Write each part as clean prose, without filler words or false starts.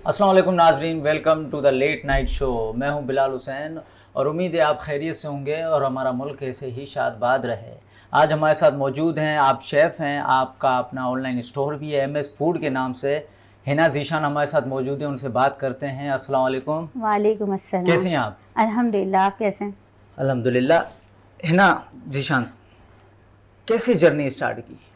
अस्सलाम वालेकुम नाजरीन, welcome to the late night show. मैं हूं बिलाल हुसैन और उम्मीद है आप खैरियत से होंगे और हमारा मुल्क ऐसे ही शादबाद रहे। आज हमारे साथ मौजूद हैं, आप शेफ़ हैं, आपका अपना ऑनलाइन स्टोर भी है MS फूड के नाम से। हिना ज़ीशान हमारे साथ मौजूद हैं, उनसे बात करते हैं। अस्सलाम वालेकुम। वालेकुम अस्सलाम। कैसी हैं आप? अल्हम्दुलिल्लाह, आप कैसे हैं? अल्हम्दुलिल्लाह। हिना ज़ीशान, कैसे जर्नी स्टार्ट की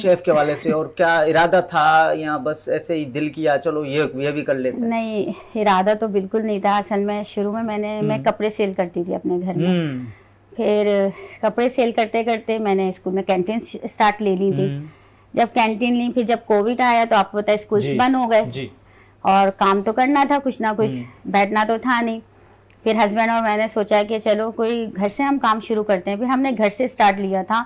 शेफ़ के वाले से, और क्या इरादा था या बस ऐसे ही दिल किया चलो ये भी कर लेते हैं? नहीं, इरादा तो बिल्कुल नहीं था। असल में शुरू में मैं कपड़े सेल करती थी अपने घर में। फिर कपड़े सेल करते करते मैंने स्कूल में कैंटीन स्टार्ट ले ली थी। जब कैंटीन ली, फिर जब कोविड आया तो आपको पता है स्कूल्स बंद हो गए और काम तो करना था कुछ ना कुछ, बैठना तो था नहीं। फिर हस्बैंड और मैंने सोचा कि चलो कोई घर से हम काम शुरू करते हैं। फिर हमने घर से स्टार्ट लिया था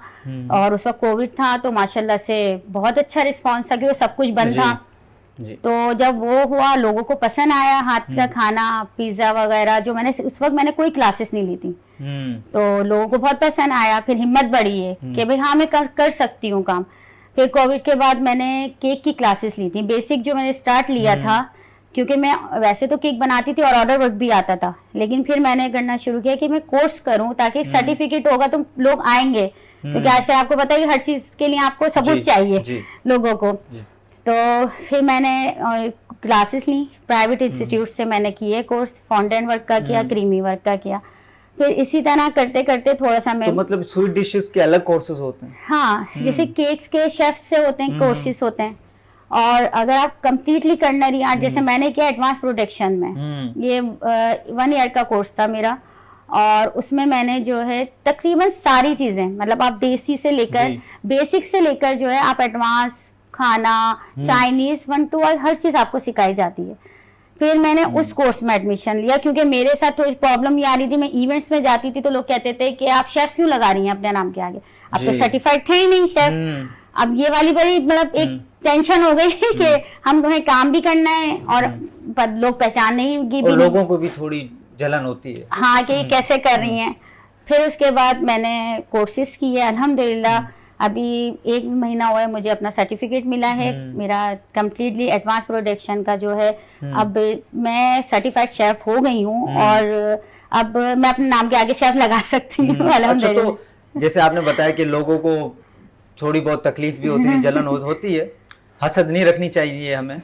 और उस वक्त कोविड था तो माशाल्लाह से बहुत अच्छा रिस्पांस था क्योंकि सब कुछ बंद था। तो जब वो हुआ, लोगों को पसंद आया हाथ का खाना, पिज़्ज़ा वगैरह, जो मैंने उस वक्त मैंने कोई क्लासेस नहीं ली थी तो लोगों को बहुत पसंद आया। फिर हिम्मत बढ़ी है कि भाई हाँ मैं कर सकती हूँ काम। फिर कोविड के बाद मैंने केक की क्लासेस ली थी। बेसिक जो मैंने स्टार्ट लिया था, क्योंकि मैं वैसे तो केक बनाती थी और ऑर्डर वर्क भी आता था, लेकिन फिर मैंने करना शुरू किया कि मैं कोर्स करूं ताकि सर्टिफिकेट होगा तो लोग आएंगे, क्योंकि आजकल आपको पता है कि हर चीज के लिए आपको सबूत चाहिए लोगों को। तो फिर मैंने क्लासेस ली प्राइवेट इंस्टीट्यूट से, मैंने किए कोर्स, फाउंटेन वर्क का किया, क्रीमी वर्क का किया। फिर इसी तरह करते करते थोड़ा सा मैं तो मतलब स्वीट डिशेस के अलग कोर्सेज होते हैं? हाँ, जैसे केक्स के शेफ से होते हैं कोर्सेज होते हैं, और अगर आप कंप्लीटली कर्नरी आर्ट जैसे मैंने किया एडवांस प्रोडक्शन में, ये 1 ईयर का कोर्स था मेरा। और उसमें मैंने जो है तकरीबन सारी चीजें, मतलब आप देसी से लेकर बेसिक से लेकर जो है आप एडवांस खाना, चाइनीज 1 to 1 हर चीज आपको सिखाई जाती है। फिर मैंने उस कोर्स में एडमिशन लिया क्योंकि मेरे साथ थोड़ी प्रॉब्लम ये आ रही थी, मैं इवेंट्स में जाती थी तो लोग कहते थे कि आप शेफ क्यों लगा रही हैं अपने नाम के आगे, आप तो सर्टिफाइड थे ही नहीं शेफ। अब ये वाली बड़ी मतलब एक टेंशन हो गई कि हम तुम्हें काम भी करना है और लोग पहचानेंगे भी, लोगों को भी थोड़ी जलन होती है हाँ कि कैसे कर रही हैं। फिर उसके बाद मैंने कोर्सेज किए, अल्हम्दुलिल्लाह अभी 1 महीना हुआ है मुझे अपना सर्टिफिकेट मिला है मेरा कंप्लीटली एडवांस प्रोडक्शन का जो है। अब मैं सर्टिफाइड शेफ हो गई हूँ और अब मैं अपने नाम के आगे शेफ लगा सकती हूँ अल्हम्दुलिल्लाह। तो जैसे आपने बताया कि लोगों को थोड़ी बहुत तकलीफ भी होती है, जलन होती है, हसद नहीं रखनी चाहिए हमें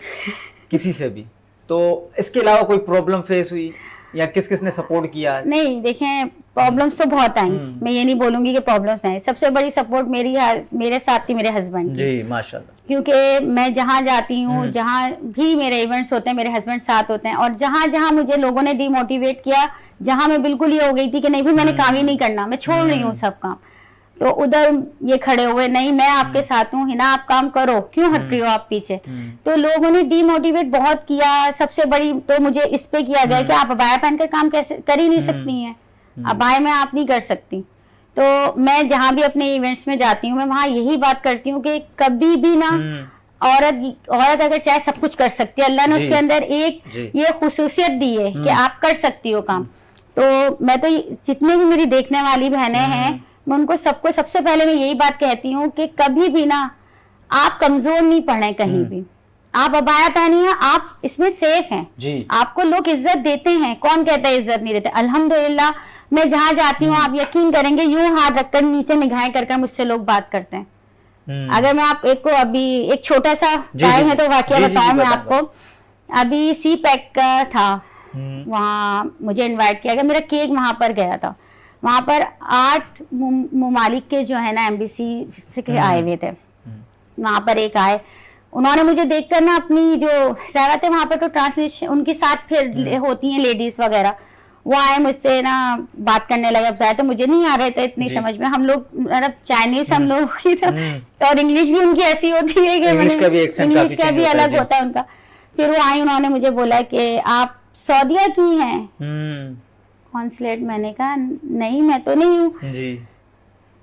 किसी से भी। तो इसके अलावा कोई प्रॉब्लम फेस हुई या किस ने सपोर्ट किया? नहीं, देखें प्रॉब्लम्स तो बहुत आई, मैं ये नहीं बोलूंगी कि प्रॉब्लम्स नहीं। सबसे बड़ी सपोर्ट मेरे साथ थी मेरे हस्बैंड जी, माशाल्लाह। क्योंकि मैं जहाँ जाती हूँ, जहाँ भी मेरे इवेंट्स होते हैं, मेरे हस्बैंड साथ होते हैं। और जहाँ जहाँ मुझे लोगों ने डिमोटिवेट किया, जहाँ मैं बिल्कुल ये हो गई थी कि नहीं भाई मैंने काम ही नहीं करना, मैं छोड़ रही हूँ सब काम, तो उधर ये खड़े हुए, नहीं मैं आपके साथ हूँ हिना, आप काम करो, क्यों हट रही हो आप पीछे। तो लोगों ने डीमोटिवेट बहुत किया। सबसे बड़ी तो मुझे इस पे किया गया कि आप अबाया पहनकर काम कैसे कर ही नहीं सकती हैं, अबाया में आप नहीं कर सकती। तो मैं जहाँ भी अपने इवेंट्स में जाती हूँ, मैं वहाँ यही बात करती हूँ कि कभी भी ना औरत अगर चाहे सब कुछ कर सकती है, अल्लाह ने उसके अंदर एक ये खुसूसियत दी है कि आप कर सकती हो काम। तो मैं तो जितने भी मेरी देखने वाली बहनें हैं, मैं उनको सबको सबसे पहले मैं यही बात कहती हूँ कि कभी भी ना आप कमजोर नहीं पड़े कहीं भी। आप अबाया पहनिए, आप इसमें सेफ हैं, आपको लोग इज्जत देते हैं। कौन कहता है इज्जत नहीं देते? अल्हम्दुलिल्लाह मैं जहाँ जाती हूँ आप यकीन करेंगे यूं हाथ रखकर नीचे निगाहें कर मुझसे लोग बात करते हैं। अगर मैं आप अभी एक छोटा सा टाइम है तो वाकया बताऊं मैं आपको। अभी सी पैक का था, वहाँ मुझे इन्वाइट किया गया, मेरा केक वहां पर गया था। वहां पर 8 ममालिक के जो है ना एम्बेसी से आए हुए थे। वहां पर एक आए, उन्होंने मुझे देखकर ना अपनी जो सारा थे वहां पर तो ट्रांसलेशन उनके साथ फिर होती हैं लेडीज वगैरह, वो आए मुझसे ना बात करने लगे। अब तो मुझे नहीं आ रहे थे इतनी समझ में, हम लोग मतलब चाइनीज हम लोग की तो और इंग्लिश भी उनकी ऐसी होती है कि इंग्लिश का भी अलग होता है उनका। फिर वो आई, उन्होंने मुझे बोला कि आप सऊदीया की हैं कॉन्सुलेट? मैंने कहा नहीं मैं तो नहीं हूँ।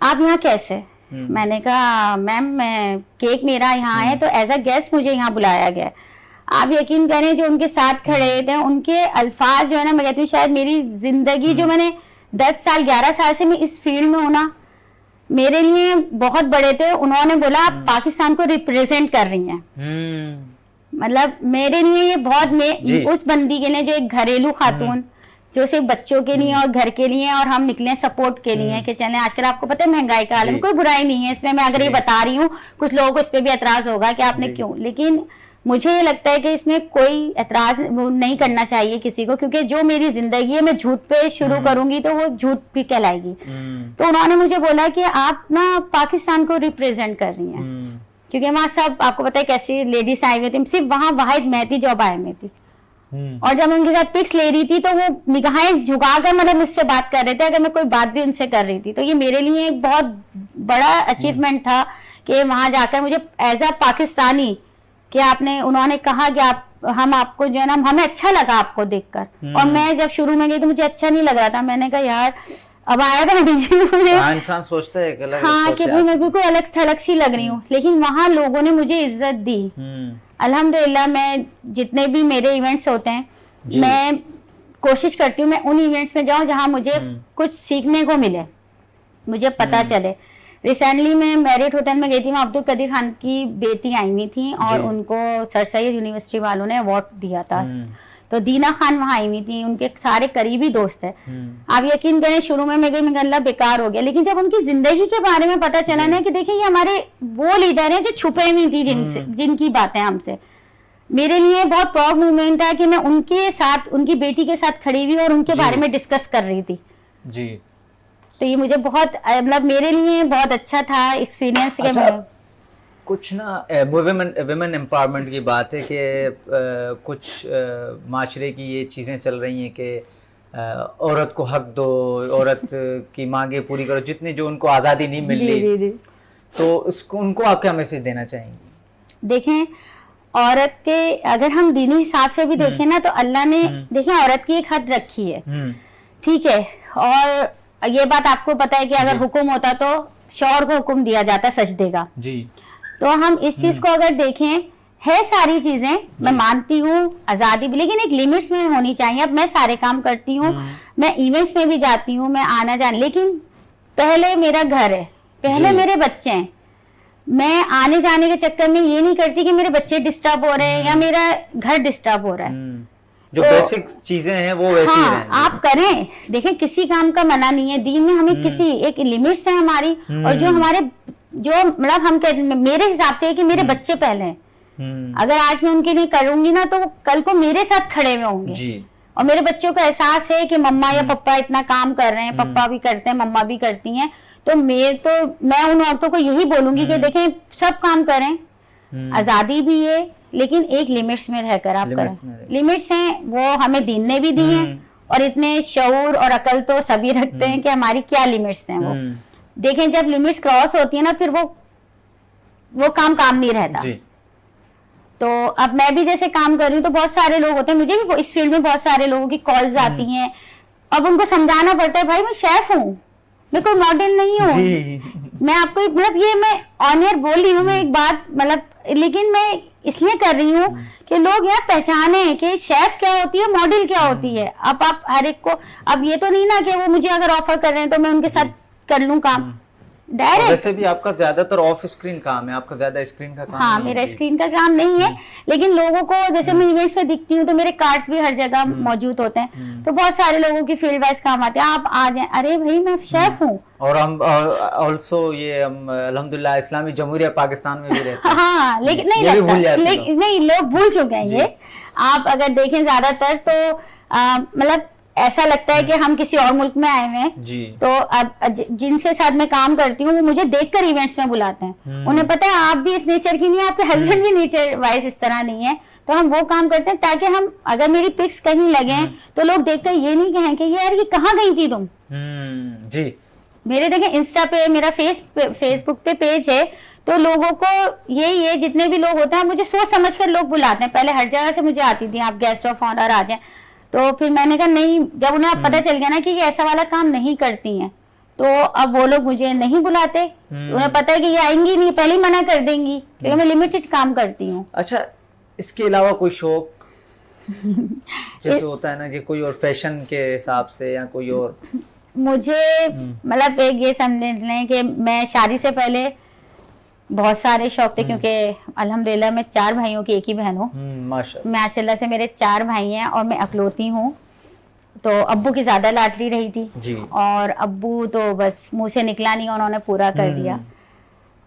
आप यहाँ कैसे? मैंने कहा मैम मैं केक मेरा यहाँ है तो एज अ गेस्ट मुझे यहाँ बुलाया गया। आप यकीन करें जो उनके साथ खड़े थे उनके अल्फाज जो है ना, मैं कहती हूँ शायद मेरी जिंदगी जो मैंने 10 साल 11 साल से मैं इस फील्ड में हूँ ना, मेरे लिए बहुत बड़े थे। उन्होंने बोला आप पाकिस्तान को रिप्रेजेंट कर रही हैं। मतलब मेरे लिए ये बहुत जी। उस बंदी के लिए जो एक घरेलू खातून जो सिर्फ बच्चों के लिए और घर के लिए और हम निकले सपोर्ट के लिए कि चलें। आजकल आपको पता है महंगाई का आलम, जी। कोई बुराई नहीं है इसमें, मैं अगर ये जी। बता रही हूँ कुछ लोगों को इस पे भी एतराज होगा कि आपने जी। क्यों, लेकिन मुझे ये लगता है कि इसमें कोई एतराज नहीं करना चाहिए किसी को, क्योंकि जो मेरी जिंदगी है मैं झूठ पे शुरू करूंगी तो वो झूठ भी कहलाएगी। तो उन्होंने मुझे बोला कि आप ना पाकिस्तान को रिप्रेजेंट कर रही हैं, क्योंकि वहाँ सब आपको पता है कैसी लेडीज आई हुई थी, सिर्फ वहाँ वाहिद महती जो बाय में थी। और जब मैं उनके साथ पिक्स ले रही थी तो वो निगाहें झुकाकर मतलब मुझसे बात कर रहे थे, अगर मैं कोई बात भी उनसे कर रही थी। तो ये मेरे लिए एक बहुत बड़ा अचीवमेंट था कि वहां जाकर मुझे एज अ पाकिस्तानी कि आपने, उन्होंने कहा कि आप, हम आपको जो है ना, हमें अच्छा लगा आपको देखकर। और मैं जब शुरू में गई तो मुझे अच्छा नहीं लग रहा था, मैंने कहा यार अब आया था इंसान सोचता है कि हाँ कि भाई मैं बिल्कुल अलग थलग सी लग रही हूँ, लेकिन वहां लोगों ने मुझे इज्जत दी। अल्हम्दुलिल्लाह मैं जितने भी मेरे इवेंट्स होते हैं मैं कोशिश करती हूँ मैं उन इवेंट्स में जाऊँ जहाँ मुझे कुछ सीखने को मिले, मुझे पता चले। रिसेंटली मैं मैरिट होटल में गई थी, वहाँ अब्दुल कदीर खान की बेटी आई हुई थी और उनको सर सैयद यूनिवर्सिटी वालों ने अवार्ड दिया था। तो दीना खान वहाँ आई हुई थी, उनके सारे करीबी दोस्त है। आप यकीन करें शुरू में मैं गई, अल्लाह बेकार हो गया, लेकिन जब उनकी जिंदगी के बारे में पता चला ना कि देखिए ये हमारे वो लीडर हैं जो छुपे हुई थी जिनकी बातें हमसे, मेरे लिए बहुत प्राउड मूवमेंट है कि मैं उनके साथ, उनकी बेटी के साथ खड़ी हुई और उनके बारे में डिस्कस कर रही थी जी। तो ये मुझे बहुत मतलब मेरे लिए बहुत अच्छा था एक्सपीरियंस। अच्छा, कुछ ना वुमेन एम्पावरमेंट की बात है कि कुछ माशरे की ये चीज़ें चल रही हैं कि औरत को हक दो, औरत की मांगे पूरी करो, जितनी जो उनको आज़ादी नहीं मिल रही। तो उसको, उनको आप क्या मैसेज देना चाहेंगे? देखें, औरत के अगर हम दीनी हिसाब से भी देखें ना तो अल्लाह ने देखें औरत की एक हद रखी है, ठीक है। और ये बात आपको पता है कि अगर हुक्म होता तो शौहर को हुक्म दिया जाता सजदे का जी। तो हम इस चीज को अगर देखें, है सारी चीजें मैं मानती हूँ आजादी भी, लेकिन एक लिमिट्स में होनी चाहिए। अब मैं सारे काम करती हूँ, मैं इवेंट्स में भी जाती हूँ, मैं आना जाना, लेकिन पहले मेरा घर है, पहले मेरे बच्चे हैं। मैं आने जाने के चक्कर में ये नहीं करती कि मेरे बच्चे डिस्टर्ब हो रहे हैं या मेरा घर डिस्टर्ब हो रहा है। जो बेसिक चीजें हैं वो वैसी ही रहेंगी। आप करें, देखें किसी काम का मना नहीं है दीन में, हमें किसी एक लिमिट्स है हमारी, और जो हमारे जो मतलब हम मेरे हिसाब से है कि मेरे बच्चे पहले हैं। अगर आज मैं उनके लिए करूंगी ना तो वो कल को मेरे साथ खड़े हुए होंगे जी। और मेरे बच्चों का एहसास है कि मम्मा या पापा इतना काम कर रहे हैं, पापा भी करते हैं, मम्मा भी करती हैं। तो मैं उन औरतों को यही बोलूंगी कि देखें सब काम करें, आजादी भी है लेकिन एक लिमिट्स में रहकर आप करें। लिमिट्स हैं वो हमें दीन ने भी दी हैं, और इतने शऊर और अकल तो सभी रखते हैं कि हमारी क्या लिमिट्स हैं। वो देखें जब लिमिट्स क्रॉस होती है ना फिर वो काम नहीं रहता जी। तो अब मैं भी जैसे काम कर रही हूँ तो बहुत सारे लोग होते हैं, मुझे भी इस फील्ड में बहुत सारे लोगों की कॉल्स आती हैं, अब उनको समझाना पड़ता है भाई मैं शेफ हूँ, मैं कोई मॉडल नहीं हूँ। मैं आपको मतलब ये मैं ऑन एयर बोल रही हूँ, मैं एक बात मतलब, लेकिन मैं इसलिए कर रही हूँ कि लोग यार पहचाने कि शेफ क्या होती है, मॉडल क्या होती है। अब आप हर एक को, अब ये तो नहीं ना कि वो मुझे अगर ऑफर कर रहे हैं तो मैं उनके साथ कर लूँ काम डायरेक्ट। वैसे भी आपका ज्यादातर ऑफ स्क्रीन काम है, आपका ज्यादा स्क्रीन का काम हाँ नहीं मेरा स्क्रीन का काम नहीं है, लेकिन लोगों को जैसे मैं इवेंट्स में दिखती हूँ तो मेरे कार्ड्स भी हर जगह मौजूद होते हैं, तो बहुत सारे लोगों की फील्ड वाइज काम आते हैं, आप आ जाए, अरे भाई मैं शेफ हूँ। और हम ऑल्सो ये हम अल्हम्दुलिल्लाह इस्लामी जमहूरिया पाकिस्तान में भी रहते हैं। हाँ लेकिन नहीं लोग भूल चुके हैं ये। आप अगर देखें ज्यादातर तो मतलब ऐसा लगता है कि हम किसी और मुल्क में आए हुए हैं। तो अब जिनके साथ मैं काम करती हूँ वो मुझे देखकर इवेंट्स में बुलाते हैं, उन्हें पता है आप भी इस नेचर की नहीं है, आपके हस्बैंड भी नेचर वाइज इस तरह नहीं है, तो हम वो काम करते हैं ताकि हम अगर मेरी पिक्स कहीं लगे तो लोग देखकर ये नहीं कहें कि यार ये कहाँ गई थी तुम जी। मेरे देखें इंस्टा पे, मेरा फेसबुक पे पेज है, तो लोगों को यही है, जितने भी लोग होते हैं मुझे सोच समझ कर लोग बुलाते हैं। पहले हर जगह से मुझे आती थी आप गेस्ट ऑफ ऑनर आ जाए, तो फिर मैंने कहा नहीं, जब उन्हें पता चल गया ना कि ये ऐसा वाला काम नहीं करती हैं तो अब वो लोग मुझे नहीं बुलाते। उन्हें पता है कि ये आएंगी नहीं, पहले ही मना कर देंगी क्योंकि मैं लिमिटेड काम करती हूँ। अच्छा, इसके अलावा कोई शौक जैसे होता है ना कि कोई और फैशन के हिसाब से या कोई और? मुझे मतलब एक ये समझ लें कि मैं शादी से पहले बहुत सारे शौक थे, क्योंकि अल्हम्दुलिल्लाह मैं 4 भाइयों की एक ही बहन हूँ। माशाल्लाह से मेरे 4 भाई हैं और मैं अकलौती हूँ। तो अब्बू की ज्यादा लाडली रही थी जी। और अब्बू तो बस मुंह से निकला नहीं, उन्होंने पूरा कर दिया।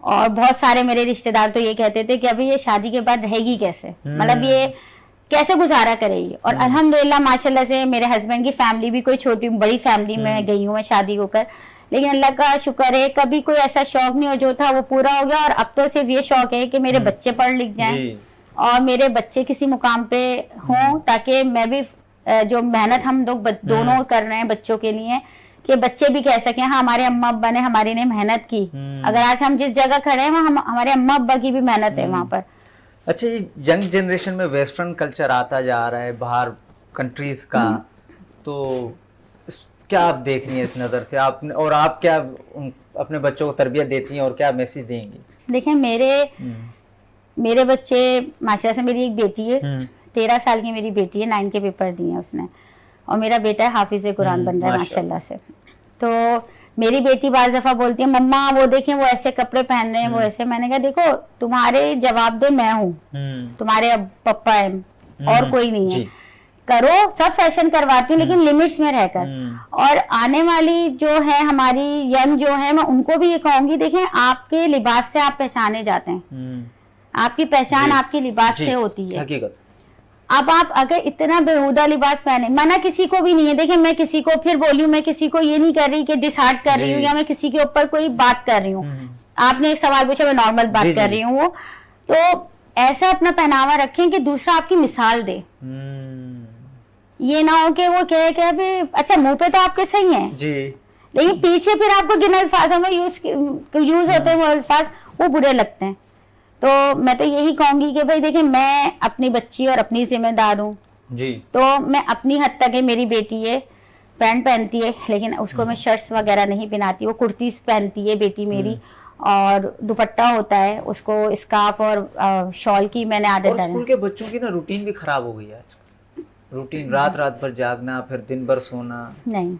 और बहुत सारे मेरे रिश्तेदार तो ये कहते थे कि अभी ये शादी के बाद रहेगी कैसे, मतलब ये कैसे गुजारा करेगी। और अल्हम्दुलिल्लाह माशाल्लाह से मेरे हस्बैंड की फैमिली भी कोई छोटी बड़ी फैमिली में गई हूँ मैं शादी होकर, लेकिन अल्लाह का शुक्र है कभी कोई ऐसा शौक नहीं, और जो था वो पूरा हो गया। और अब तो सिर्फ ये शौक है कि मेरे बच्चे पढ़ लिख जाएं और मेरे बच्चे किसी मुकाम पे हों, ताकि मैं भी जो मेहनत हम लोग दोनों कर रहे हैं बच्चों के लिए, कि बच्चे भी कह सकें हाँ हमारे अम्मा अब्बा ने हमारे लिए मेहनत की। अगर आज हम जिस जगह खड़े हैं वहाँ हमारे अम्मा अब्बा की भी मेहनत है वहाँ पर। अच्छा, ये यंग जनरेशन में वेस्टर्न कल्चर आता जा रहा है बाहर कंट्रीज का, तो क्या आप देख रही हैं इस नज़र से, आप और आप क्या अपने बच्चों को तरबियत देती हैं और क्या मैसेज देंगी? देखें मेरे बच्चे माशाल्लाह से, मेरी एक बेटी है 13 साल की मेरी बेटी है, 9 के पेपर दिए हैं उसने, और मेरा बेटा है हाफिज़ कुरान बन रहा है माशाल्लाह से। तो मेरी बेटी बाज़ दफ़ा बोलती है मम्मा वो देखें वो ऐसे कपड़े पहन रहे हैं वो ऐसे। मैंने कहा देखो तुम्हारे जवाब दे मैं हूँ, तुम्हारे पप्पा है और कोई नहीं है, करो सब फैशन करवाती हूँ लेकिन लिमिट्स में रहकर। और आने वाली जो है हमारी यंग जो है, मैं उनको भी ये कहूंगी देखें आपके लिबास से आप पहचाने जाते हैं, आपकी पहचान आपके लिबास से होती है। हकीकत। अब आप अगर इतना बेहुदा लिबास पहने, मना किसी को भी नहीं है, देखिए मैं किसी को फिर बोली हूँ, मैं किसी को ये नहीं कर रही कि डिसहार्ट कर रही हूँ या मैं किसी के ऊपर कोई बात कर रही हूँ। आपने एक सवाल पूछा, मैं नॉर्मल बात कर रही हूँ। वो तो ऐसा अपना पहनावा रखें कि दूसरा आपकी मिसाल दे, ये ना हो कि वो कहे कि अभी अच्छा मुंह पे तो आपके सही है जी, लेकिन पीछे फिर आपको गिने अल्फाजों में यूज होते हैं वो अल्फाज, वो बुरे लगते हैं। तो मैं तो यही कहूंगी कि भाई देखिए मैं अपनी बच्ची और अपनी जिम्मेदार हूँ जी, तो मैं अपनी हद तक है। मेरी बेटी है पैंट पहनती है लेकिन उसको मैं शर्ट्स वगैरह नहीं पहनाती, वो कुर्तीज पहनती है बेटी मेरी, और दुपट्टा होता है उसको स्कार्फ और शॉल की मैंने आदत डाली। स्कूल के बच्चों की ना रूटीन भी खराब हो गई है आजकल, रूटीन रात भर जागना फिर दिन भर सोना। नहीं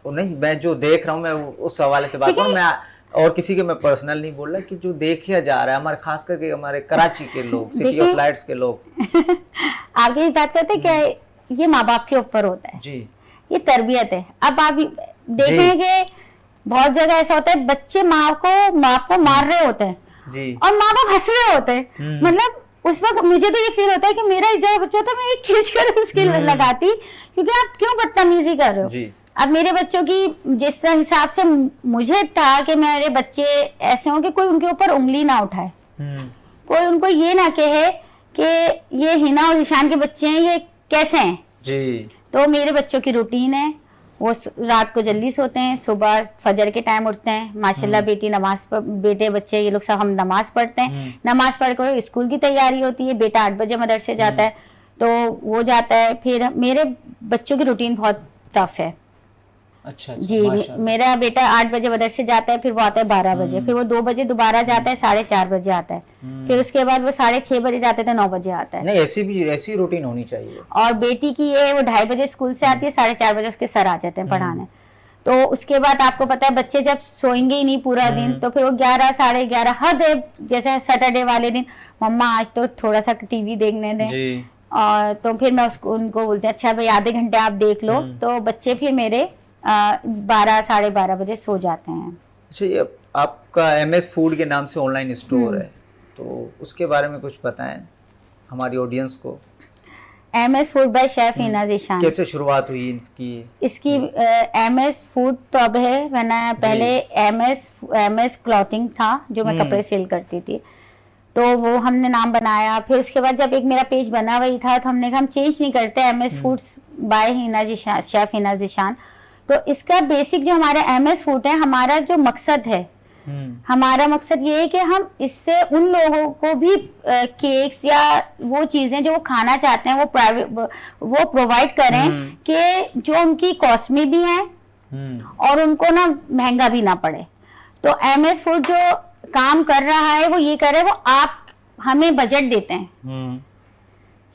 वो नहीं, मैं जो देख रहा हूँ मैं उस हवाले से बात करूँ, मैं और किसी के मैं पर्सनल नहीं बोल रहा, कि जो देखा जा रहा है हमारे खास करके हमारे कराची के लोग, सिटी ऑफ लाइट्स के लोग आगे ही बात करते क्या, ये माँ बाप के ऊपर होता है जी, ये तरबियत है। अब आप देखेंगे बहुत जगह ऐसा होता है बच्चे माँ को मार रहे होते हैं जी, और माँ बाप हंस रहे होते हैं। मतलब उस वक्त मुझे तो ये फील होता है कि मेरा जो बच्चा था मैं एक खींच कर उसकी लगाती, क्योंकि आप क्यों बदतमीजी कर रहे हो जी। अब मेरे बच्चों की जिस हिसाब से मुझे था कि मेरे बच्चे ऐसे हों कि कोई उनके ऊपर उंगली ना उठाए, कोई उनको ये ना कहे कि ये हिना और ईशान के बच्चे हैं ये कैसे हैं जी। तो मेरे बच्चों की रूटीन है, वो रात को जल्दी सोते हैं, सुबह फजर के टाइम उठते हैं माशाल्लाह। बेटे बच्चे ये लोग सब हम नमाज पढ़ते हैं, नमाज पढ़कर स्कूल की तैयारी होती है। बेटा 8 बजे मदरसे जाता है तो वो जाता है। फिर मेरे बच्चों की रूटीन बहुत टफ है। अच्छा, जी, मेरा बेटा 8 बजे मदरसे जाता है, फिर वो आता है 12 बजे, फिर वो 2 बजे दोबारा जाता है, 4:30 बजे आता है, फिर उसके बाद वो 6:30 बजे जाते थे, 9 बजे आता है। नहीं, ऐसी रूटीन होनी चाहिए। और बेटी की ये वो 2:30 बजे स्कूल से आती है, 4:30 बजे उसके सर आ जाते हैं पढ़ाने। तो उसके बाद आपको पता है बच्चे जब सोएंगे ही नहीं पूरा दिन तो फिर वो 11 11:30 हद है, जैसे सैटरडे वाले दिन मम्मा आज तो थोड़ा सा टीवी देखने दें, और तो फिर मैं उनको बोलती हूँ अच्छा भाई आधे घंटे आप देख लो। तो बच्चे फिर मेरे 12 12:30 बजे सो जाते हैं। अच्छा, ये आपका MS फूड के नाम से ऑनलाइन स्टोर है, तो उसके बारे में कुछ बताएं हमारी ऑडियंस को। MS food by chef Hina Zeeshan, कैसे शुरुआत हुई इसकी? MS फूड तो अब है, वरना पहले MS क्लॉथिंग था जो मैं कपड़े सेल करती थी, तो वो हमने नाम बनाया। फिर उसके बाद जब एक मेरा पेज बना हुआ था तो हमने कहा हम चेंज नहीं करते, MS foods by Hina Zeeshan, chef Hina Zeeshan. तो इसका बेसिक जो हमारा MS फूड है, हमारा जो मकसद है, हमारा मकसद ये है कि हम इससे उन लोगों को भी केक्स या वो चीजें जो वो खाना चाहते हैं वो प्रोवाइड करें कि जो उनकी कॉस्ट में भी है और उनको ना महंगा भी ना पड़े। तो MS फूड जो काम कर रहा है वो ये करे, वो आप हमें बजट देते हैं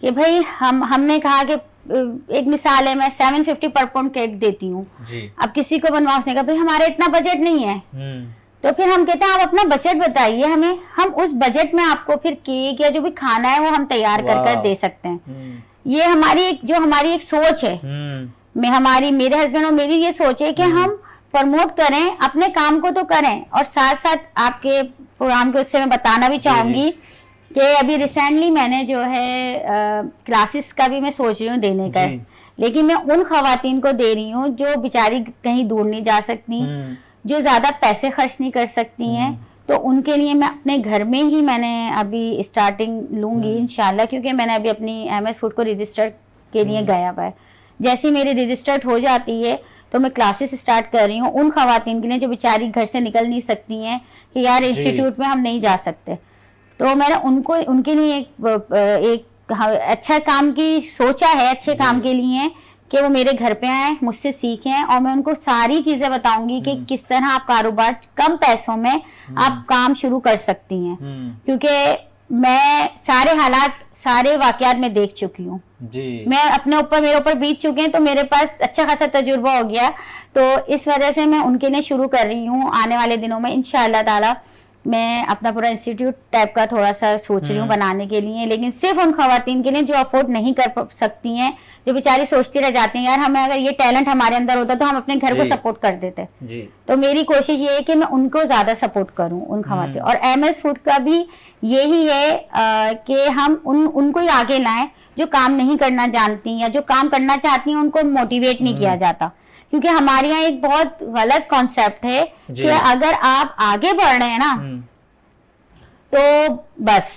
कि भाई हमने कहा कि एक मिसाल है, मैं 750 पर पाउंड केक देती हूँ। अब किसी को बनवा, उसने कहा भाई हमारा इतना बजट नहीं है, तो फिर हम कहते हैं आप अपना बजट बताइए हमें, हम उस बजट में आपको फिर केक या जो भी खाना है वो हम तैयार कर कर दे सकते हैं। ये हमारी एक सोच है। मेरे हस्बैंड और मेरी ये सोच है कि हम प्रमोट करें, अपने काम को तो करें, और साथ साथ आपके प्रोग्राम के उससे मैं बताना भी चाहूंगी कि अभी रिसेंटली मैंने जो है क्लासेस का भी मैं सोच रही हूँ देने का, लेकिन मैं उन खवातीन को दे रही हूँ जो बेचारी कहीं दूर नहीं जा सकती, जो ज्यादा पैसे खर्च नहीं कर सकती हैं, तो उनके लिए मैं अपने घर में ही मैंने अभी स्टार्टिंग लूंगी इंशाल्लाह, क्योंकि मैंने अभी अपनी एमएस फूड को रजिस्टर के लिए गया हुआ है। जैसे मेरी रजिस्टर्ड हो जाती है तो मैं क्लासेस स्टार्ट कर रही हूँ उन खवातीन के लिए जो बेचारी घर से निकल नहीं सकती हैं कि यार इंस्टीट्यूट में हम नहीं जा सकते, तो मैंने उनके लिए एक अच्छा काम की सोचा है, अच्छे काम के लिए कि वो मेरे घर पे आए, मुझसे सीखें, और मैं उनको सारी चीजें बताऊंगी कि किस तरह आप कारोबार कम पैसों में आप काम शुरू कर सकती हैं, क्योंकि मैं सारे हालात सारे वाकयात में देख चुकी हूँ जी। मेरे ऊपर बीत चुके हैं, तो मेरे पास अच्छा खासा तजुर्बा हो गया, तो इस वजह से मैं उनके लिए शुरू कर रही हूँ। आने वाले दिनों में इंशाअल्लाह ताला मैं अपना पूरा इंस्टीट्यूट टाइप का थोड़ा सा सोच रही हूँ बनाने के लिए, लेकिन सिर्फ उन खवातीन के लिए जो अफोर्ड नहीं कर सकती हैं, जो बेचारी सोचती रह जाती हैं यार हमें अगर ये टैलेंट हमारे अंदर होता तो हम अपने घर को सपोर्ट कर देते जी। तो मेरी कोशिश ये है कि मैं उनको ज्यादा सपोर्ट करूं, उन खवातीन, और एमएस फूड का भी यही है कि हम उनको ही आगे लाएं जो काम नहीं करना जानती या जो काम करना चाहती हैं, उनको मोटिवेट नहीं किया जाता, क्योंकि हमारे यहाँ एक बहुत गलत कॉन्सेप्ट है कि अगर आप आगे बढ़ रहे हैं ना तो बस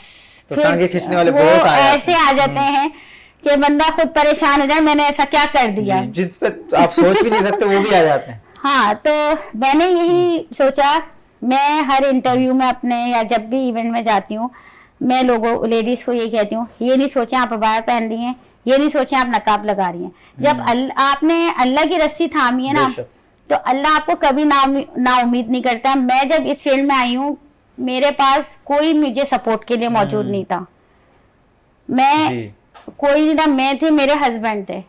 तो टांगे खींचने वाले वो ऐसे आ जाते हैं कि बंदा खुद परेशान हो जाए, मैंने ऐसा क्या कर दिया, जिस पे आप सोच भी नहीं सकते वो भी आ जाते हैं। हाँ, तो मैंने यही सोचा, मैं हर इंटरव्यू में अपने या जब भी इवेंट में जाती हूँ मैं लेडीज को यही कहती हूँ, ये नहीं सोचे आप अबाया पहन रही हैं, ये नहीं सोचे आप नकाब लगा रही हैं, जब आपने अल्लाह की रस्सी थामी है ना तो अल्लाह आपको कभी ना उम्मीद नहीं करता। मैं जब इस फील्ड में आई हूँ मेरे पास कोई मुझे सपोर्ट के लिए मौजूद नहीं था, कोई नहीं था, मैं थी, मेरे हस्बैंड थे,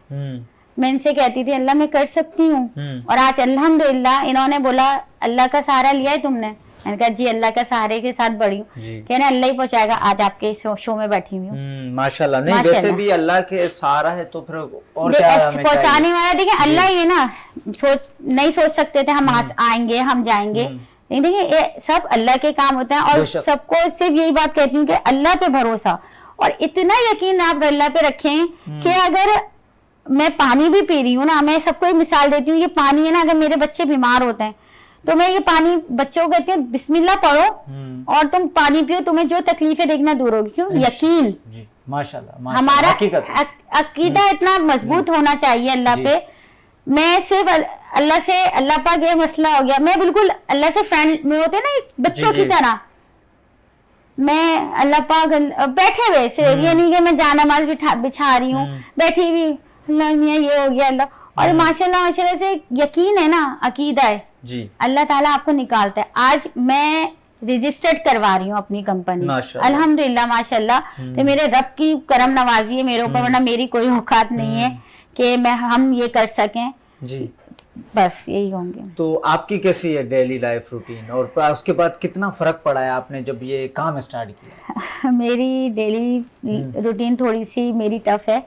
मैं इनसे कहती थी अल्लाह मैं कर सकती हूँ, और आज अल्हम्दुलिल्लाह इन्होंने बोला अल्लाह का सहारा लिया है तुमने, मैंने कहा जी अल्लाह का सहारे के साथ बढ़ी हूँ, कहने अल्लाह ही पहुंचाएगा, आज आपके शो में बैठी हुई हूँ माशाल्लाह। नहीं वैसे भी अल्लाह के सहारा है तो फिर और क्या पहुंचाने वाला, देखिए अल्लाह ही है ना, नहीं सोच सकते थे हम आएंगे हम जाएंगे, नहीं देखिए ये सब अल्लाह के काम होते हैं, और सबको सिर्फ यही बात कहती हूँ कि अल्लाह पे भरोसा और इतना यकीन आप अल्लाह पे रखें कि अगर मैं पानी भी पी रही हूँ ना, मैं सबको एक मिसाल देती हूँ, ये पानी है ना, अगर मेरे बच्चे बीमार होते हैं तो मैं ये पानी बच्चों को कहती हूँ बिस्मिल्लाह पढ़ो और तुम पानी पियो, तुम्हें जो तकलीफें देखना दूर होगी, क्यों यकीन जी माशाल्लाह हमारा अकीदा इतना मजबूत होना चाहिए अल्लाह पे। मैं सिर्फ अल्लाह से, अल्लाह पाक ये मसला हो गया, मैं बिल्कुल अल्लाह से फ्रेंड में होते ना बच्चों की तरह, मैं अल्लाह पाक बैठे हुए से ये नहीं कि मैं जानामाज बिछा रही हूँ बैठी हुई, अल्लाह मियां ये हो गया अल्लाह, और माशाल्लाह से यकीन है ना, अकीदा है जी, अल्लाह ताला आपको निकालता है। आज मैं रजिस्टर्ड करवा रही हूँ अपनी कंपनी अल्हम्दुलिल्लाह माशाल्लाह, तो मेरे रब की करम नवाजी है मेरे ऊपर, वरना मेरी कोई औकात नहीं है कि हम ये कर सकें जी, बस यही होंगे। तो आपकी कैसी है डेली लाइफ रूटीन, और उसके बाद कितना फर्क पड़ा है आपने जब ये काम स्टार्ट किया? मेरी डेली रूटीन थोड़ी सी मेरी टफ है,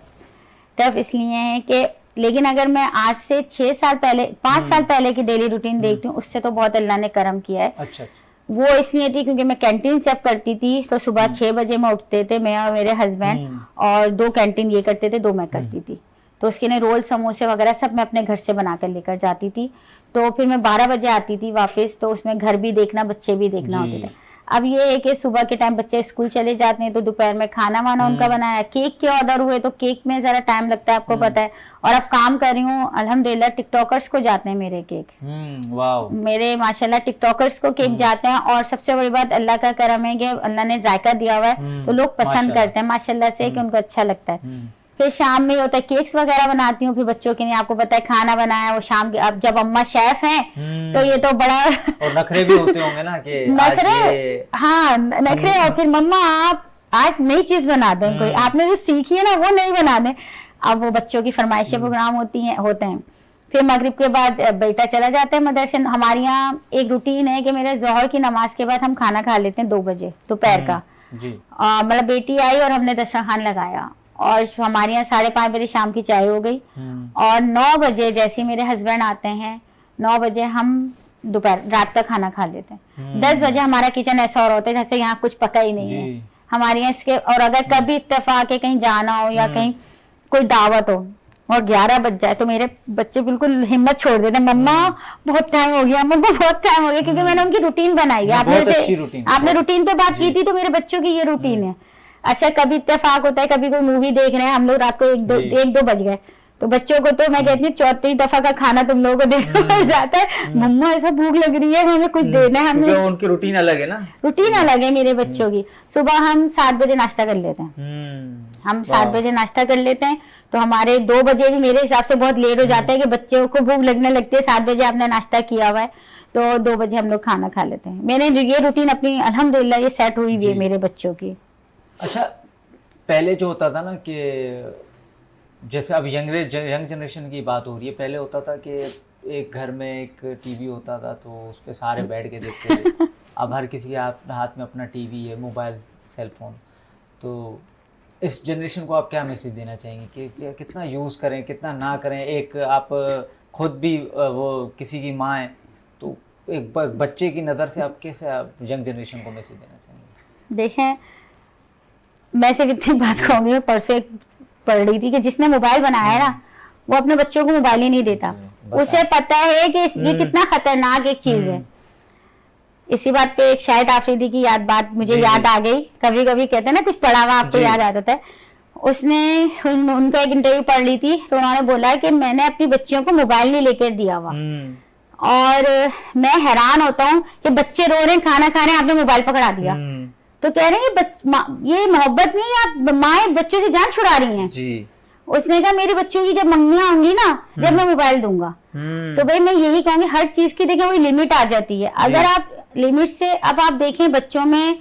टफ इसलिए है कि, लेकिन अगर मैं आज से 6 साल पहले 5 साल पहले की डेली रूटीन देखती हूँ उससे तो बहुत अल्लाह ने करम किया है। अच्छा। वो इसलिए थी क्योंकि मैं कैंटीन जब करती थी तो सुबह 6 बजे में उठते थे मैं और मेरे हस्बैंड, और 2 कैंटीन ये करते थे, 2 मैं करती थी, तो उसके लिए रोल समोसे वगैरह सब मैं अपने घर से बनाकर लेकर जाती थी, तो फिर मैं 12 बजे आती थी वापस, तो उसमें घर भी देखना बच्चे भी देखना होते थे। अब ये है कि सुबह के टाइम बच्चे स्कूल चले जाते हैं तो दोपहर में खाना वाना उनका बनाया, केक के ऑर्डर हुए तो केक में जरा टाइम लगता है आपको पता है, और अब काम कर रही हूँ अल्हम्दुलिल्लाह टिकटॉकर्स को जाते हैं मेरे केक, वाओ मेरे माशाल्लाह टिकटॉकर्स को केक जाते हैं, और सबसे बड़ी बात अल्लाह का करम है कि अल्लाह ने जायका दिया हुआ है तो लोग पसंद करते हैं माशाल्लाह से कि उनको अच्छा लगता है। फिर शाम में होता है केक्स वगैरह बनाती हूँ, फिर बच्चों के लिए आपको पता है खाना बनाया वो शाम के, अब जब अम्मा शेफ हैं तो ये तो बड़ा और नखरे भी होते होंगे ना कि नखरे, हाँ नखरे, और फिर मम्मा आप आज नई चीज बना दें, कोई आपने जो सीखी है ना वो नहीं बना दें, अब वो बच्चों की फरमाइशें प्रोग्राम होते हैं, फिर मगरिब के बाद बेटा चला जाता है मदरसे। हमारे यहाँ एक रूटीन है कि मेरे जोहर की नमाज के बाद हम खाना खा लेते हैं 2 बजे दोपहर का जी। मतलब बेटी आई और हमने दस्तरखान लगाया और हमारे यहाँ 5:30 बजे शाम की चाय हो गई और 9 बजे जैसे मेरे हस्बैंड आते हैं 9 बजे हम दोपहर रात का खाना खा लेते हैं। 10 बजे हमारा किचन ऐसा और होता है जैसे यहाँ कुछ पका ही नहीं है हमारे यहाँ इसके। और अगर कभी इत्तेफाक है कहीं जाना हो या कहीं कोई दावत हो और 11 बज जाए तो मेरे बच्चे बिल्कुल हिम्मत छोड़ देते हैं, मम्मा बहुत टाइम हो गया, मम्मा बहुत टाइम हो गया, क्योंकि मैंने उनकी रूटीन बनाई है। आपने रूटीन पे बात की थी तो मेरे बच्चों की ये रूटीन है। अच्छा कभी इत्तेफाक होता है, कभी कोई मूवी देख रहे हैं हम लोग रात को 1-2 बज गए तो बच्चों को तो मैं कहती हूँ 34 दफा का खाना तुम लोगों को देखना पड़ जाता है, मम्मा ऐसा भूख लग रही है हमें कुछ देना है। हमें उनकी रूटीन अलग है ना, रूटीन अलग है मेरे बच्चों की। सुबह हम 7 बजे नाश्ता कर लेते हैं, हम 7 बजे नाश्ता कर लेते हैं तो हमारे 2 बजे भी मेरे हिसाब से बहुत लेट हो जाता है कि बच्चों को भूख लगने लगती है। 7 बजे आपने नाश्ता किया हुआ है तो 2 बजे हम लोग खाना खा लेते हैं। मैंने ये रूटीन अपनी अल्हम्दुलिल्लाह ये सेट हुई हुई है मेरे बच्चों की। अच्छा पहले जो होता था ना कि जैसे अब यंग जनरेशन की बात हो रही है, पहले होता था कि एक घर में एक टीवी होता था तो उस पर सारे बैठ के देखते थे। अब हर किसी के हाथ में अपना टीवी है, मोबाइल, सेलफोन। तो इस जनरेशन को आप क्या मैसेज देना चाहेंगे कि कितना यूज़ करें कितना ना करें? एक आप खुद भी वो किसी की माँ है तो एक बच्चे की नज़र से आप कैसे यंग जनरेशन को मैसेज देना चाहेंगे? देखें मैं सिर्फ इतनी बात कहूँगी, मैं परसों एक पढ़ रही थी कि जिसने मोबाइल बनाया ना वो अपने बच्चों को मोबाइल ही नहीं देता, उसे पता है कि ये कितना खतरनाक एक चीज है। इसी बात पे एक शायद आफरीदी की बात मुझे याद आ गई। कभी कभी कहते हैं ना कुछ पढ़ा हुआ आपको याद आ जाता है। उसने उनका एक इंटरव्यू पढ़ ली थी तो उन्होंने बोला कि मैंने अपनी बच्चियों को मोबाइल नहीं लेकर दिया हुआ और मैं हैरान होता हूँ कि बच्चे रो रहे हैं खाना खा रहे हैं आपने मोबाइल पकड़ा दिया। तो कह रहे हैं ये मोहब्बत नहीं है, आप माएँ बच्चों से जान छुड़ा रही हैं जी। उसने कहा मेरे बच्चों की जब मंगनियां होंगी ना जब मैं मोबाइल दूंगा। तो भाई मैं यही कहूंगी हर चीज की देखें वही लिमिट आ जाती है। अगर आप लिमिट से अब आप देखें बच्चों में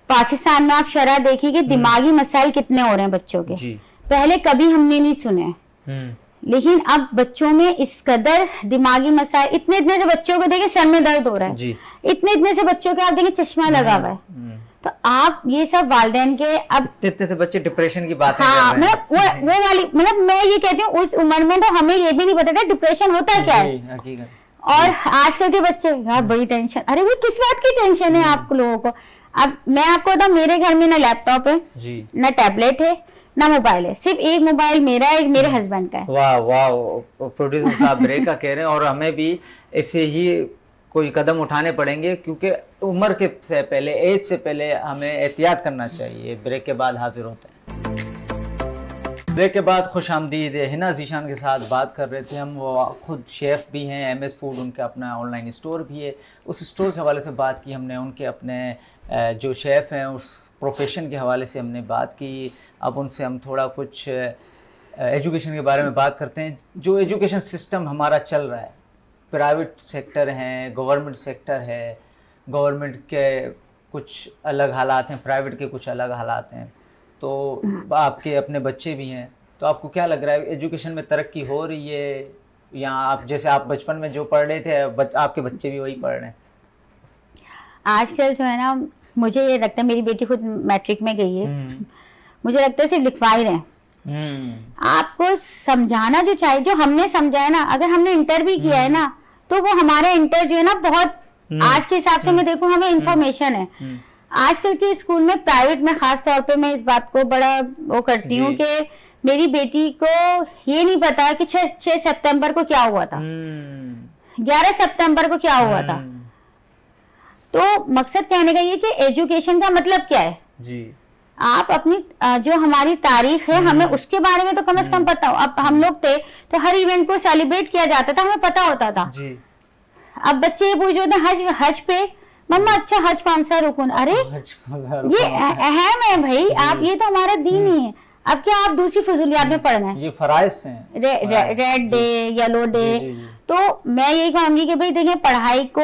पाकिस्तान में आप शरह देखिए कि दिमागी मसाइल कितने हो रहे हैं बच्चों के, पहले कभी हमने नहीं सुने लेकिन अब बच्चों में इस कदर दिमागी मसाइल, इतने इतने से बच्चों को देखें सर में दर्द हो रहा है, इतने इतने से बच्चों के आप देखें चश्मा लगा हुआ है। तो आप ये सब वालिदैन के अब इतने से बच्चे डिप्रेशन की बात हाँ मतलब वो वाली मतलब मैं ये कहती हूँ उस उम्र में तो हमें ये भी नहीं पता था डिप्रेशन होता क्या है। और आजकल के बच्चे यार बड़ी टेंशन, अरे वो किस बात की टेंशन है आप लोगों को? अब मैं आपको बताऊं मेरे घर में ना लैपटॉप है ना टैबलेट है ना मोबाइल है, सिर्फ एक मोबाइल मेरा है एक मेरे हस्बैंड का है। वाह वाह प्रोड्यूसर साहब ब्रेक का कह रहे हैं और हमें भी ऐसे ही कोई कदम उठाने पड़ेंगे क्योंकि उम्र के से पहले एज से पहले हमें एहतियात करना चाहिए। ब्रेक के बाद हाजिर होते हैं। ब्रेक के बाद खुश आमदीद। हिना ज़ीशान के साथ बात कर रहे थे हम, वो खुद शेफ़ भी हैं, MS फूड उनका अपना ऑनलाइन स्टोर भी है। उस स्टोर के हवाले से बात की हमने, उनके अपने जो शेफ़ हैं उस प्रोफेशन के हवाले से हमने बात की। अब उनसे हम थोड़ा कुछ एजुकेशन के बारे में बात करते हैं। जो एजुकेशन सिस्टम हमारा चल रहा है, प्राइवेट सेक्टर हैं, गवर्नमेंट सेक्टर है, गवर्नमेंट के कुछ अलग हालात हैं, प्राइवेट के कुछ अलग हालात हैं। तो आपके अपने बच्चे भी हैं, तो आपको क्या लग रहा है एजुकेशन में तरक्की हो रही है या आप जैसे आप बचपन में जो पढ़ रहे थे आपके बच्चे भी वही पढ़ रहे हैं? आजकल जो है ना मुझे ये लगता है, मेरी बेटी खुद मैट्रिक में गई है, मुझे लगता है सिर्फ लिखवा ही रहे। आपको समझाना जो चाहिए, जो हमने समझा है ना, अगर हमने इंटर भी किया है ना तो वो हमारा इंटर जो है ना बहुत आज के हिसाब से मैं देखूं हमें इंफॉर्मेशन है। आजकल के स्कूल में प्राइवेट में खास तौर पे मैं इस बात को बड़ा वो करती हूँ कि मेरी बेटी को ये नहीं पता कि 6 सितंबर को क्या हुआ था, 11 सितंबर को क्या हुआ था। तो मकसद कहने का ये कि एजुकेशन का मतलब क्या है जी। आप अपनी जो हमारी तारीख है हमें उसके बारे में तो कम से कम पता हो। अब हम लोग थे तो हर इवेंट को सेलिब्रेट किया जाता था, हमें पता होता था जी। अब बच्चे ये पूछ रहे थे हज पे मम्मा अच्छा हज कौन सा रुकन, अरे ये अहम है भाई, आप ये तो हमारा दीन ही है। अब क्या आप दूसरी फजूलियात में पढ़ना है, ये फराइज हैं, रेड डे येलो डे। तो मैं यही कहूंगी कि भाई देखें पढ़ाई को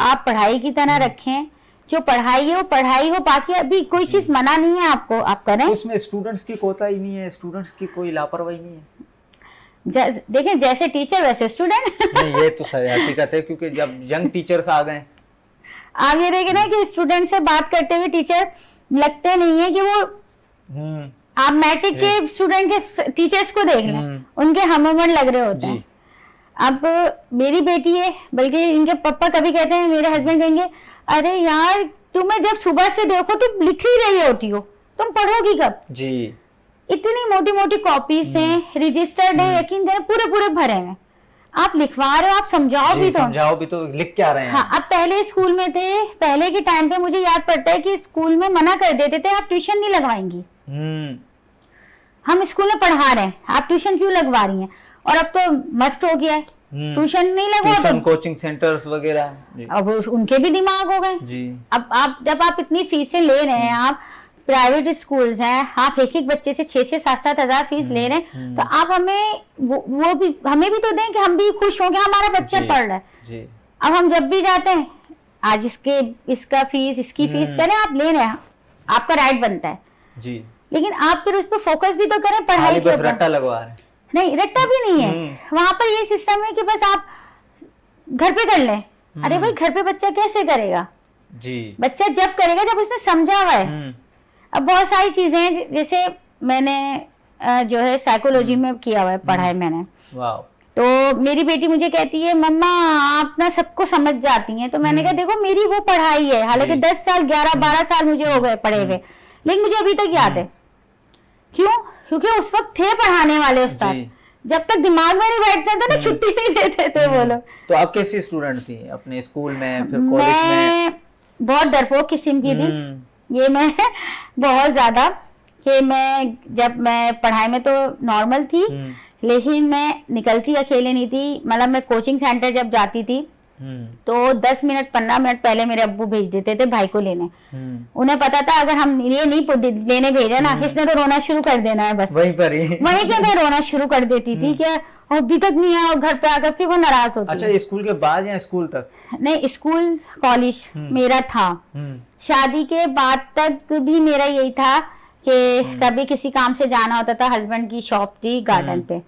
आप पढ़ाई की तरह रखें, जो पढ़ाई है वो पढ़ाई हो, बाकी अभी कोई चीज मना नहीं है आपको, आप करें। उसमें स्टूडेंट्स की कोताही नहीं है, स्टूडेंट्स की कोई लापरवाही नहीं है। देखिए जैसे टीचर वैसे स्टूडेंट। नहीं, ये तो सही हकीकत है, क्योंकि जब यंग टीचर्स आ गए, आप ये देखे ना कि स्टूडेंट से बात करते हुए टीचर लगते नहीं है कि वो, आप मैट्रिक के स्टूडेंट के टीचर्स को देख लें, उनके हम उम्र लग रहे होते हैं। अब मेरी बेटी है, बल्कि इनके पापा कभी कहते हैं, मेरे हस्बैंड कहेंगे अरे यार तुम्हें जब सुबह से देखो तुम लिख ही रही होती हो, तुम पढ़ोगी कब जी। इतनी मोटी मोटी कॉपीज हैं, रजिस्टर्ड है, यकीन करें पूरे पूरे भरे हैं, आप लिखवा रहे हो, आप समझाओ भी तो, समझाओ भी तो, लिख क्या रहे हैं। हाँ, अब पहले स्कूल में थे, पहले के टाइम पे मुझे याद पड़ता है कि स्कूल में मना कर देते थे आप ट्यूशन नहीं लगवाएंगी, हम स्कूल में पढ़ा रहे हैं, आप ट्यूशन क्यों लगवा रही हैं। और अब तो मस्ट हो गया है, ट्यूशन नहीं लगवा, ट्यूशन कोचिंग सेंटर्स वगैरह, अब उनके भी दिमाग हो गए जी। अब आप जब आप इतनी फीसें ले रहे हैं, आप प्राइवेट स्कूल्स हैं, आप एक एक बच्चे से 6-6, 7-7 हजार फीस ले रहे हैं, तो आप हमें वो भी हमें भी तो दें कि हम भी खुश होंगे हमारा बच्चा पढ़ रहा है जी। अब हम जब भी जाते हैं, आज इसका फीस, इसकी फीस, चले आप ले रहे हैं, आपका राइट बनता है जी, लेकिन आप फिर उस पर फोकस भी तो करें पढ़ाई के ऊपर। रट्टा लगवा रहे हैं, नहीं रट्टा भी नहीं है, वहां पर ये सिस्टम है कि बस आप घर पे कर लें। अरे भाई घर पे बच्चा कैसे करेगा जी, बच्चा जब करेगा जब उसने समझा हुआ है। अब बहुत सारी चीजें हैं, जैसे मैंने जो है साइकोलॉजी में किया हुआ है पढ़ाई मैंने, तो मेरी बेटी मुझे कहती है मम्मा आप ना सबको समझ जाती हैं, तो मैंने कहा देखो मेरी वो पढ़ाई है, हालांकि 10 साल 11-12 साल मुझे हो गए पढ़े हुए, लेकिन मुझे अभी तक याद है। क्यों? क्योंकि उस वक्त थे पढ़ाने वाले उस्ताद, जब तक दिमाग में नहीं बैठते थे ना छुट्टी नहीं देते थे वो लोग। तो आप कैसी स्टूडेंट थी अपने स्कूल में, फिर कॉलेज में? बहुत डरपोक किस्म की थी ये, मैं बहुत ज्यादा, कि जब मैं पढ़ाई में तो नॉर्मल थी, लेकिन मैं निकलती अकेले नहीं थी। मतलब मैं कोचिंग सेंटर जब जाती थी तो 10 मिनट 15 मिनट पहले मेरे अब्बू भेज देते थे भाई को लेने। उन्हें पता था अगर हम ये नहीं लेने भेजे ना, इसने तो रोना शुरू कर देना है, बस वहीं पे मैं रोना शुरू कर देती थी कि अभी तक नहीं आया, घर पे आकर के वो नाराज होती। अच्छा, स्कूल के बाद या स्कूल तक? नहीं, स्कूल कॉलेज मेरा था, शादी के बाद तक भी मेरा यही था कि कभी किसी काम से जाना होता था, हस्बैंड की शॉप थी गार्डन पे,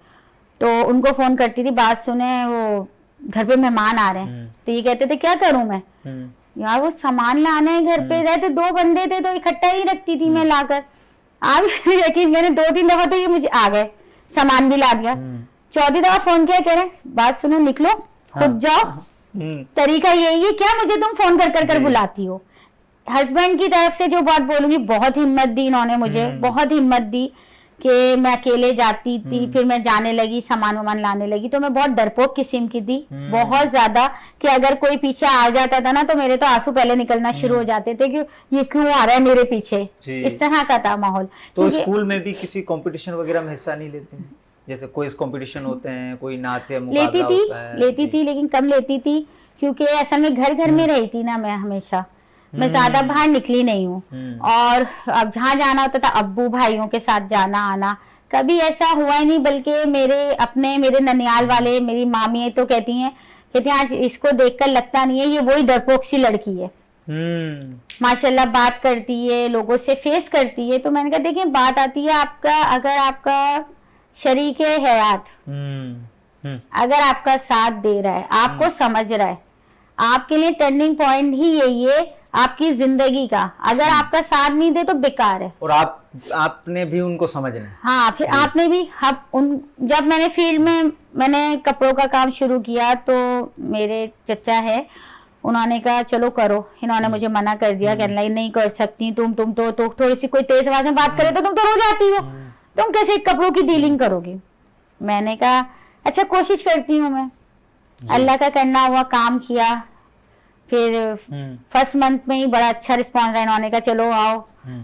तो उनको फोन करती थी, बात सुने वो घर पे मेहमान आ रहे हैं, तो ये कहते थे क्या करूं मैं, यार वो सामान लाना है घर पे, रहते 2 बंदे थे तो इकट्ठा ही रखती थी मैं लाकर। आप यकीन मैंने 2-3 दफा तो ये मुझे आ गए, सामान भी ला दिया, 4थी दफा फोन किया, कह रहे बात सुनो निकलो खुद जाओ। तरीका यही है क्या, मुझे तुम फोन कर बुलाती हो। हस्बैंड की तरफ से जो बात बोलूंगी, बहुत हिम्मत दी इन्होंने मुझे, बहुत हिम्मत दी कि मैं अकेले जाती थी, फिर मैं जाने लगी, सामान वामान लाने लगी, तो मैं बहुत डरपोक किस्म की थी, बहुत ज्यादा, कि अगर कोई पीछे आ जाता था ना तो मेरे तो आंसू पहले निकलना शुरू हो जाते थे कि ये क्यों आ रहा है मेरे पीछे, इस तरह का था माहौल। तो स्कूल में भी किसी कंपटीशन वगैरह में हिस्सा नहीं लेती? जैसे कोई कंपटीशन होते हैं, कोई नाट्य मुकाबला होता है? लेती थी, लेकिन कम लेती थी, क्योंकि असल में घर में रही थी ना मैं हमेशा, मैं ज्यादा बाहर निकली नहीं हूँ। और अब जहाँ जाना होता था अब्बू भाइयों के साथ जाना आना, कभी ऐसा हुआ ही नहीं। बल्कि मेरे ननियाल वाले, मेरी मामी तो कहती हैं आज इसको देखकर लगता नहीं है ये वही डरपोक सी लड़की है, माशाल्लाह बात करती है, लोगों से फेस करती है। तो मैंने कहा देखिए बात आती है आपका, अगर आपका शरीक हयात अगर आपका साथ दे रहा है, आपको समझ रहा है, आपके लिए टर्निंग पॉइंट ही यही है आपकी जिंदगी का। अगर आपका साथ नहीं दे तो बेकार है। और आपने भी उनको समझना। हाँ, फिर आपने भी जब मैंने फील्ड में मैंने कपड़ों का काम शुरू किया तो मेरे चचा है, उन्होंने कहा चलो करो। इन्होंने मुझे मना कर दिया कि नहीं कर सकती तुम तो थोड़ी सी कोई तेज आवाज में बात करे तो तुम तो रो जाती हो, तुम कैसे कपड़ों की डीलिंग करोगी। मैंने कहा अच्छा कोशिश करती हूँ मैं। अल्लाह का करना हुआ, काम किया। फिर फर्स्ट मंथ में ही बड़ा अच्छा रिस्पॉन्स रहा। इन्होंने कहा चलो आओ,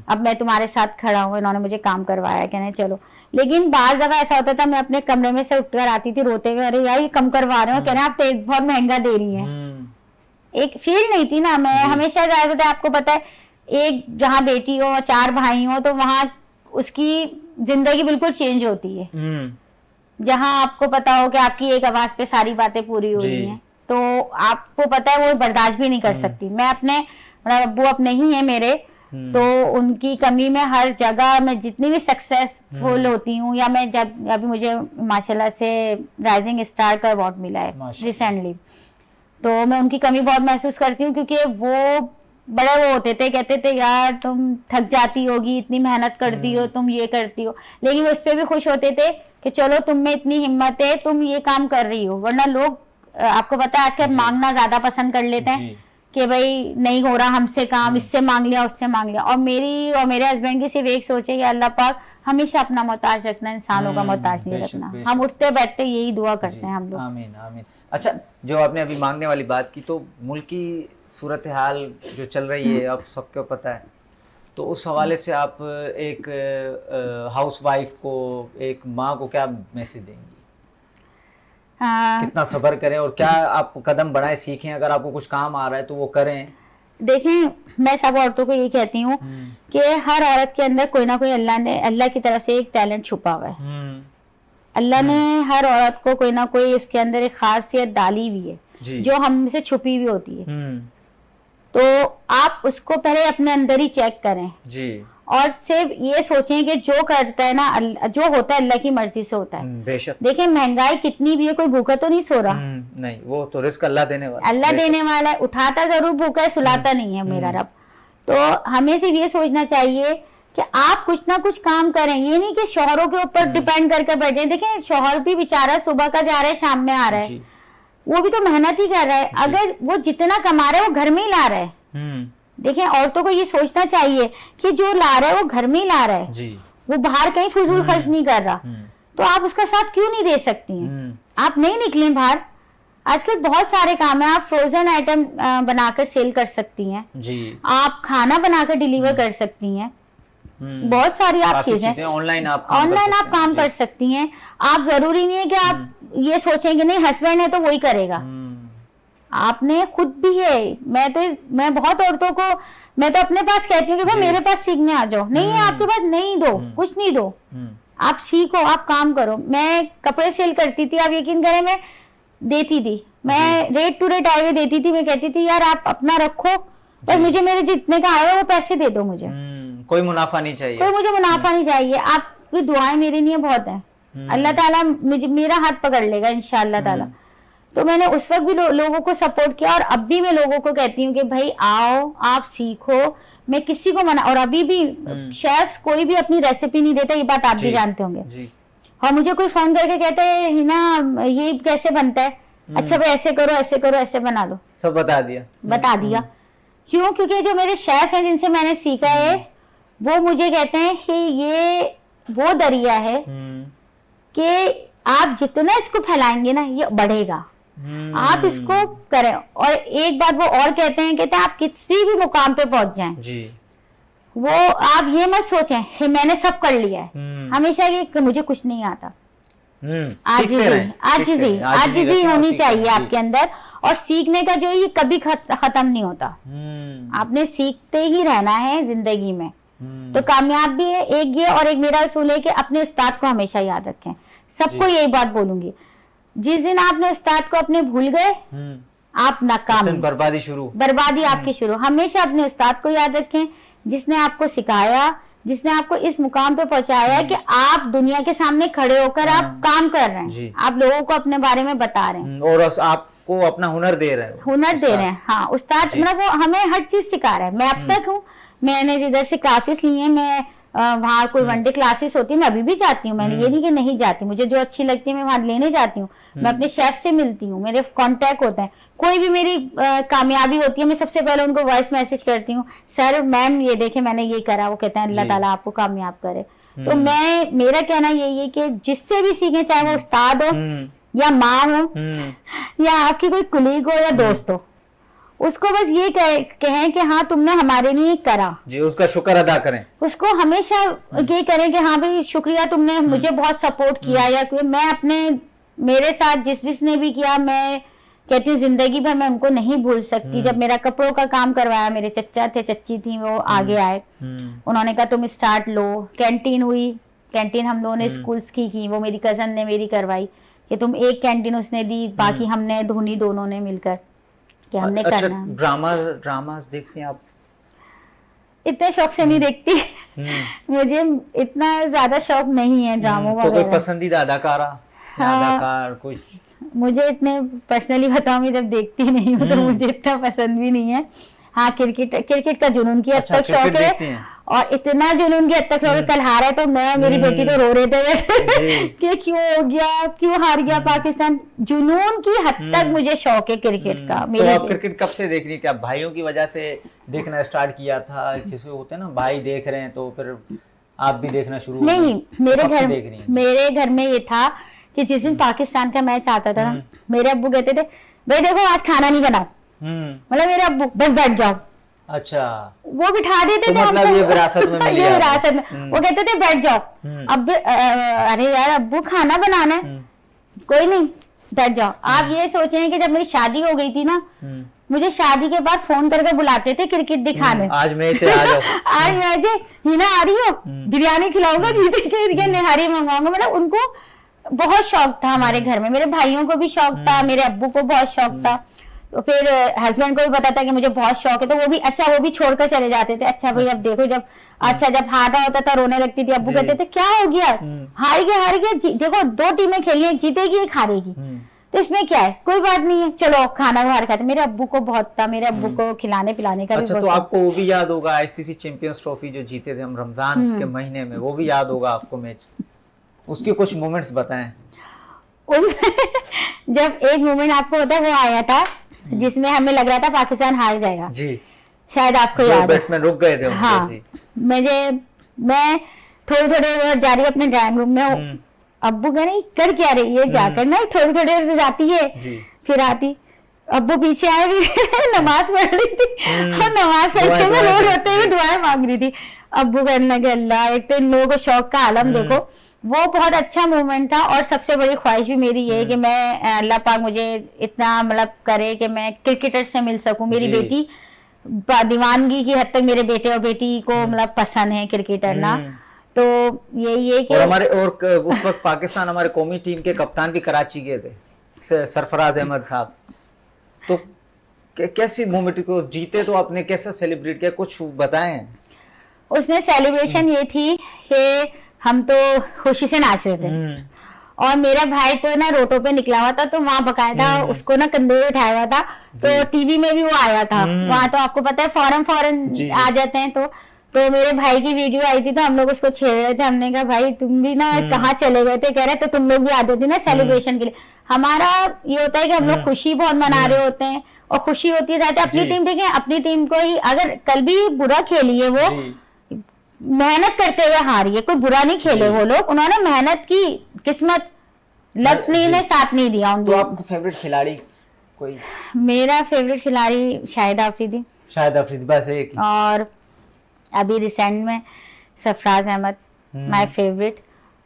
अब मैं तुम्हारे साथ खड़ा हूँ। इन्होंने मुझे काम करवाया, कहने चलो। लेकिन बार दफा ऐसा होता था मैं अपने कमरे में से उठकर आती थी रोते हुए, अरे यार ये कम करवा रहे हो, कहने आप बहुत महंगा दे रही हैं। एक फील्ड नहीं थी ना, मैं हमेशा जाता, आपको पता है एक जहाँ बेटी हो 4 भाई हो तो वहाँ उसकी जिंदगी बिल्कुल चेंज होती है। जहाँ आपको पता हो कि आपकी एक आवाज पे सारी बातें पूरी हो रही हैं, तो आपको पता है वो बर्दाश्त भी नहीं कर सकती। मैं अपने अब्बू अपने ही है मेरे, तो उनकी कमी में हर जगह मैं जितनी भी सक्सेसफुल होती हूँ, या मैं जब अभी मुझे माशाल्लाह से राइजिंग स्टार का अवार्ड मिला है माशाल्लाह। रिसेंटली, तो मैं उनकी कमी बहुत महसूस करती हूँ, क्योंकि वो बड़े वो होते थे, कहते थे यार तुम थक जाती होगी, इतनी मेहनत करती हो, तुम ये करती हो, लेकिन वो इस पे भी खुश होते थे कि चलो तुम में इतनी हिम्मत है, तुम ये काम कर रही हो। वरना लोग आपको पता है आजकल मांगना ज्यादा पसंद कर लेते हैं कि भाई नहीं हो रहा हमसे काम, इससे मांग लिया उससे मांग लिया। और मेरी और मेरे हस्बैंड की सिर्फ एक सोच है कि अल्लाह पाक हमेशा अपना मोहताज रखना, इंसानों का मोहताज नहीं बेशक, रखना। बेशक। हम उठते बैठते यही दुआ करते हैं हम लोग। आमीन आमीन। अच्छा, जो आपने अभी मांगने वाली बात की, तो मुल्क की सूरत हाल जो चल रही है अब सबको पता है, तो उस हवाले से आप एक हाउस वाइफ को, एक माँ को क्या मैसेज देंगी? कितना सब्र करें और क्या आप कदम बढ़ाएं, सीखें, अगर आपको कुछ काम आ रहा है तो वो करें? देखें, मैं सब औरतों को ये कहती हूँ कि हर औरत के अंदर कोई ना कोई अल्लाह की तरफ से एक टैलेंट छुपा हुआ है। अल्लाह ने हर औरत को कोई ना कोई उसके अंदर एक खासियत डाली हुई है जो हमसे छुपी हुई होती है। तो आप उसको पहले अपने अंदर ही चेक करें जी, और सिर्फ ये सोचें कि जो करता है ना, जो होता है अल्लाह की मर्जी से होता है। बेशक। देखें, महंगाई कितनी भी है, कोई भूखा तो नहीं सो रहा। नहीं, वो तो रिस्क अल्लाह देने वाला, अल्लाह देने वाला है। उठाता जरूर भूखा है, सुलाता नहीं है मेरा रब। तो हमें सिर्फ ये सोचना चाहिए कि आप कुछ ना कुछ काम करें, ये नहीं कि शौहरों के ऊपर डिपेंड करके बैठे। देखें, शौहर भी बेचारा सुबह का जा रहा है, शाम में आ रहा है, वो भी तो मेहनत ही कर रहा है। अगर वो जितना कमा रहा है वो घर में ही ला रहा है। देखें, औरतों को ये सोचना चाहिए कि जो ला रहा है वो घर में ही ला रहा है जी। वो बाहर कहीं फजूल खर्च नहीं कर रहा। तो आप उसका साथ क्यों नहीं दे सकती हैं? आप नहीं निकले बाहर, आजकल बहुत सारे काम है। आप फ्रोजन आइटम बनाकर सेल कर सकती हैं जी। आप खाना बनाकर डिलीवर कर सकती हैं। बहुत सारी आप चीजें ऑनलाइन आप काम कर सकती हैं। आप जरूरी नहीं है कि आप ये सोचेंगे नहीं हस्बैंड है तो वही करेगा। आपने खुद भी है। मैं बहुत औरतों को, मैं तो अपने पास कहती हूँ कि भाई मेरे पास सीखने आ जाओ। नहीं है आपके पास, नहीं दो, कुछ नहीं दो, आप सीखो, आप काम करो। मैं कपड़े सेल करती थी, आप यकीन करें मैं देती थी, मैं रेट टू रेट आए देती थी। मैं कहती थी यार आप अपना रखो, बस मुझे मेरे जितने का आया वो पैसे दे दो, मुझे कोई मुनाफा नहीं चाहिए, कोई मुझे मुनाफा नहीं चाहिए। आपकी दुआएं मेरे लिए बहुत है, अल्लाह ताला मेरा हाथ पकड़ लेगा इंशाअल्लाह ताला। तो मैंने उस वक्त भी लोगों को सपोर्ट किया और अब भी मैं लोगों को कहती हूँ कि भाई आओ, आप सीखो। मैं किसी को मना, और अभी भी शेफ्स कोई भी अपनी रेसिपी नहीं देता, ये बात आप भी जानते होंगे। और मुझे कोई फोन करके कहता है हिना ये कैसे बनता है, अच्छा भाई ऐसे करो ऐसे करो ऐसे बना लो, सब बता दिया। क्यों? क्योंकि जो मेरे शेफ हैं जिनसे मैंने सीखा है वो मुझे कहते हैं कि ये वो दरिया है कि आप जितना इसको फैलाएंगे ना ये बढ़ेगा, आप इसको करें। और एक बात वो और कहते हैं, कहते हैं आप किसी भी मुकाम पे पहुंच जाएं जी, वो आप ये मत सोचें कि मैंने सब कर लिया है। हमेशा ये मुझे कुछ नहीं आता। आजिज़ी होनी चाहिए आपके अंदर, और सीखने का जो ये कभी खत्म नहीं होता। आपने सीखते ही रहना है जिंदगी में, तो कामयाब भी है एक ये। और एक मेरा असूल है कि अपने उस्ताद को हमेशा याद रखें। सबको यही बात बोलूंगी, जिस दिन आपने उस्ताद को अपने भूल गए आप नाकाम, बर्बादी आपकी शुरू। हमेशा अपने उस्ताद को याद रखें, जिसने आपको सिखाया, जिसने आपको इस मुकाम पे पहुंचाया कि आप दुनिया के सामने खड़े होकर आप काम कर रहे हैं, आप लोगों को अपने बारे में बता रहे हैं और आपको अपना हुनर दे रहे हैं। हाँ, उस्ताद मतलब वो हमें हर चीज सिखा रहा है। मैं अब तक हूँ, मैंने जिधर से क्लासेस ली हैं, मैं वहाँ कोई वनडे क्लासेस होती है मैं अभी भी जाती हूँ। मैंने ये नहीं कि नहीं जाती, मुझे जो अच्छी लगती है मैं वहाँ लेने जाती हूँ। मैं अपने शेफ से मिलती हूँ, मेरे कांटेक्ट होते हैं। कोई भी मेरी कामयाबी होती है मैं सबसे पहले उनको वॉइस मैसेज करती हूँ, सर मैम ये देखे मैंने ये करा। वो कहते हैं अल्लाह ताला आपको कामयाब करे। तो मेरा कहना यही है कि जिससे भी सीखे, चाहे वो उस्ताद हो या माँ हो या आपकी कोई कुलीग हो या दोस्त हो, उसको बस ये कहें कि हाँ तुमने हमारे लिए करा जी, उसका शुक्र अदा करें। उसको हमेशा ये करें कि हाँ भाई शुक्रिया, तुमने मुझे बहुत सपोर्ट किया। या मैं अपने मेरे साथ जिसने भी किया, मैं कहती हूँ जिंदगी भर मैं उनको नहीं भूल सकती। जब मेरा कपड़ों का काम करवाया, मेरे चच्चा थे चच्ची थी, वो आगे आए, उन्होंने कहा तुम स्टार्ट लो। कैंटीन हुई, कैंटीन हम लोगों ने स्कूल्स की, वो मेरी कजन ने मेरी करवाई कि तुम एक कैंटीन उसने दी, बाकी हमने धोनी दोनों ने मिलकर कि हमने अच्छा, करना। ड्रामास देखते हैं आप? इतने शौक से नहीं देखती। मुझे इतना ज्यादा शौक नहीं है ड्रामों तो कोई वगैरह। पसंदीदा अदाकारा या हाँ। अदाकार कोई? मुझे इतने पर्सनली बताऊंगी, जब देखती नहीं हूँ तो मुझे इतना पसंद भी नहीं है। हाँ, क्रिकेट का जुनून की हद अच्छा, तक शौक क्रिकेट है, देखती हैं? और इतना जुनून की हद तक शौक है। कल हारा है तो मैं, मेरी बेटी तो रो रहे थे कि क्यों हो गया, क्यों हार गया पाकिस्तान। जुनून की हद तक मुझे शौक है क्रिकेट का। तो मेरे आप क्रिकेट कब से देख रही थी? आप भाइयों की वजह से देखना स्टार्ट किया था? जैसे होते हैं ना, भाई देख रहे हैं तो फिर आप भी देखना शुरू हो गए? नहीं, तो मेरे घर में ये था कि जिस दिन पाकिस्तान का मैच आता था ना, मेरे अब्बू कहते थे भाई देखो आज खाना नहीं बना। मतलब मेरे अब्बू बस बैठ जाओ। अच्छा, वो बिठा देते तो थे मतलब हमको। ये विरासत में मिली ये आपको? विरासत में। वो कहते थे बैठ जाओ। अब अरे यार अब्बू खाना बनाना है। कोई नहीं, बैठ जाओ। आप ये सोचें कि जब मेरी शादी हो गई थी ना, मुझे शादी के बाद फोन करके बुलाते थे क्रिकेट दिखाने। आज मैच है, आ जाओ। आज मैच है, हिना आ रही हो, बिरयानी खिलाऊंगा, जीते के निहारी मंगवाऊंगा। मतलब उनको बहुत शौक था हमारे घर में। मेरे भाइयों को भी शौक था, मेरे अब्बू को बहुत शौक था। तो फिर हस्बैंड को भी पता था कि मुझे बहुत शौक है, तो वो भी छोड़कर चले जाते थे। अच्छा भाई अब देखो, जब हारा होता था रोने लगती थी। अब्बू कहते थे क्या हो गया, हार गया देखो 2 टीमें खेली, एक जीतेगी एक हारेगी, तो इसमें क्या है, कोई बात नहीं है, चलो खाना बाहर खाते। मेरे अब्बू को बहुत था, मेरे अब्बू को खिलाने पिलाने का भी अच्छा, बहुत तो था। आपको वो भी याद होगा आईसीसी चैंपियंस ट्रॉफी जो जीते थे हम रमजान के महीने में, वो भी याद होगा आपको मैच? उसके कुछ मोमेंट्स बताएं। जब एक मोमेंट आपको पता है वो आया था जिसमें हमें लग रहा था पाकिस्तान हार जाएगा जी, शायद आपको याद है। बैट्समैन रुक गए थे। हाँ, जी। मैं थोड़े जा रही अपने ड्राइंग रूम में, अब्बू कह रहे कर क्या रही है, जाकर ना थोड़ी जाती है फिर आती। अब्बू पीछे आए नमाज पढ़ रही थी और नमाज पढ़ते हुए रो रोते हुए दुआएं मांग रही थी। अब्बू कहने लगे अल्लाह, एक तो इन लोगों को शौक का आलम देखो। वो बहुत अच्छा मोमेंट था। और सबसे बड़ी ख्वाहिश भी मेरी ये है कि मैं, अल्लाह पाक मुझे इतना मतलब करे कि मैं क्रिकेटर से मिल सकूं। मेरी बेटी दीवानगी की हद तक मेरे बेटे और बेटी को मतलब पसंद है क्रिकेटर ना। तो ये कि उस वक्त पाकिस्तान हमारे कौमी टीम के कप्तान भी कराची के थे, सरफराज अहमद साहब। तो कैसी मोमेंट को जीते तो आपने कैसे सेलिब्रेट किया, कुछ बताएं? उसमें सेलिब्रेशन ये थी कि हम तो खुशी से नाच रहे थे, और मेरा भाई तो ना रोटो पे निकला हुआ था, तो वहां बकायदा उसको ना कंधे पे उठाया हुआ था। तो टीवी में भी वो आया था। वहां तो आपको पता है फौरन आ जाते हैं। तो मेरे भाई की वीडियो आई थी, तो हम लोग उसको छेड़ रहे थे। हमने कहा भाई तुम भी ना कहाँ चले गए थे, कह रहे तो तुम लोग भी आ जाते ना सेलिब्रेशन के लिए। हमारा ये होता है कि हम लोग खुशी बहुत मना रहे होते हैं, और खुशी होती है जाते अपनी टीम। देखें अपनी टीम को ही, अगर कल भी बुरा खेली है वो, मेहनत करते हुए हारी है, कोई बुरा नहीं खेले वो लोग, उन्होंने मेहनत की, किस्मत लक ने साथ नहीं दिया उनको। तो आपको फेवरेट खिलाड़ी कोई? मेरा फेवरेट खिलाड़ी शाहिद आफरीदी। शाहिद आफरीदी, बस एक ही। और अभी रिसेंट में सरफराज अहमद माय फेवरेट।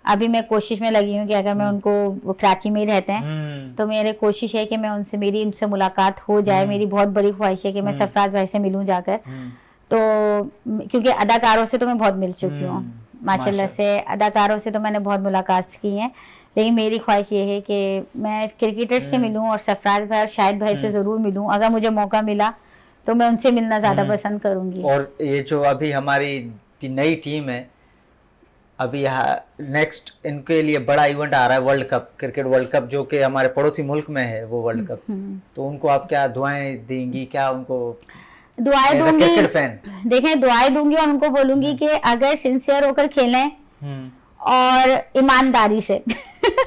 अभी मैं कोशिश में लगी हूँ कि अगर मैं उनको, वो कराची में ही रहते हैं, तो मेरी कोशिश है कि मैं उनसे मुलाकात हो जाए। मेरी बहुत बड़ी ख्वाहिश है कि मैं सरफराज भाई से मिलूं जाकर। तो क्योंकि अदाकारों से तो मैं बहुत मिल चुकी हूँ माशाल्लाह से, अदाकारों से तो मैंने बहुत मुलाकात की है, लेकिन मेरी ख्वाहिश ये है कि मैं क्रिकेटर से मिलूं, और सरफराज भाई और शाहिद भाई से ज़रूर मिलूं। अगर मुझे मौका मिला तो मैं उनसे मिलना ज़्यादा पसंद करूंगी। और ये जो अभी हमारी नई टीम है, अभी नेक्स्ट इनके लिए बड़ा इवेंट आ रहा है, world cup, cricket world cup, जो कि हमारे पड़ोसी मुल्क में है वो वर्ल्ड कप। तो उनको आप क्या दुआएं देंगी, क्या उनको दुआएं दूंगी? क्रिकेट फैन देखें, दुआएं दूंगी और उनको बोलूंगी कि अगर सिंसियर होकर खेलें और ईमानदारी से।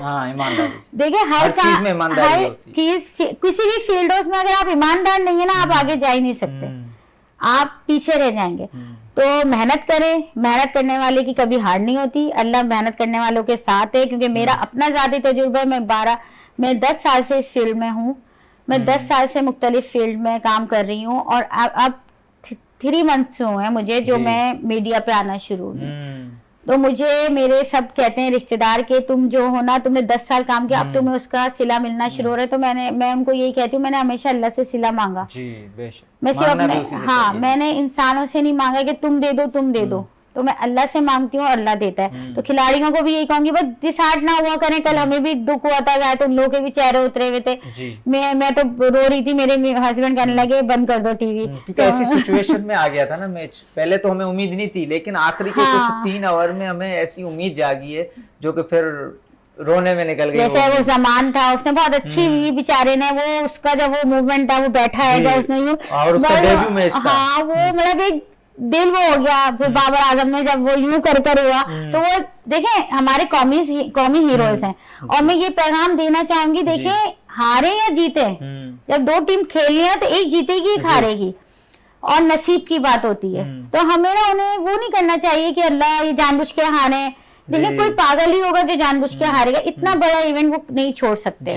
हाँ, ईमानदारी से। देखिए हर चीज में ईमानदारी होती है। चीज किसी भी फील्डों में अगर आप ईमानदार नहीं है ना, आप आगे जा ही नहीं सकते, आप पीछे रह जाएंगे। तो मेहनत करें, मेहनत करने वाले की कभी हार नहीं होती। अल्लाह मेहनत करने वालों के साथ है। क्योंकि मेरा अपना ज़ाती तजुर्बा है, मैं 10 साल से इस फील्ड में हूँ। मैं 10 साल से मुख्तलिफ फील्ड में काम कर रही हूँ, और अब 3 मंथ्स हुए हैं मुझे जो मैं मीडिया पे आना शुरू हुई। तो मुझे मेरे सब कहते हैं रिश्तेदार के, तुम जो हो ना, तुमने 10 साल काम किया, अब तुम्हें उसका सिला मिलना शुरू हो रहा है। तो मैं उनको यही कहती हूँ, मैंने हमेशा अल्लाह से सिला मांगा। जी, बेशक। मैं सिर्फ अपने, हाँ, मैंने इंसानों से नहीं मांगा कि तुम दे दो, तो मैं अल्लाह से मांगती हूँ और अल्लाह देता है। तो खिलाड़ियों को भी यही कहूंगी, बस डिसहार्ट ना हुआ करें। कल हमें भी दुख हुआ था, तो उन लोगों के भी चेहरे उतरे हुए थे। मैं तो रो रही थी, मेरे हस्बैंड कहने लगे बंद कर दो टीवी, क्योंकि ऐसी सिचुएशन में आ गया था ना मैच। पहले तो हमें उम्मीद नहीं थी, लेकिन आखिरी के कुछ 3 ओवर में हमें ऐसी उम्मीद जागी है जो कि फिर रोने में निकल गई। जैसे वो जमान था, उसने बहुत अच्छी बेचारे ने वो उसका जब वो मूवमेंट था, वो बैठा है जब उसने और उसका डेब्यू मैच था। हाँ, वो मतलब एक दिल वो हो गया। फिर बाबर आजम ने जब वो यूं कर हुआ, तो वो देखें हमारे कौमी हीरोज हैं। और मैं ये पैगाम देना चाहूंगी, देखें हारे या जीते, जब 2 टीम खेल रही है तो एक जीतेगी एक हारेगी, और नसीब की बात होती है। तो हमें ना उन्हें वो नहीं करना चाहिए कि अल्लाह ये जानबूझ के हारे। देखिए कोई पागल ही होगा जो जानबूझ के हारेगा, इतना बड़ा इवेंट वो नहीं छोड़ सकते।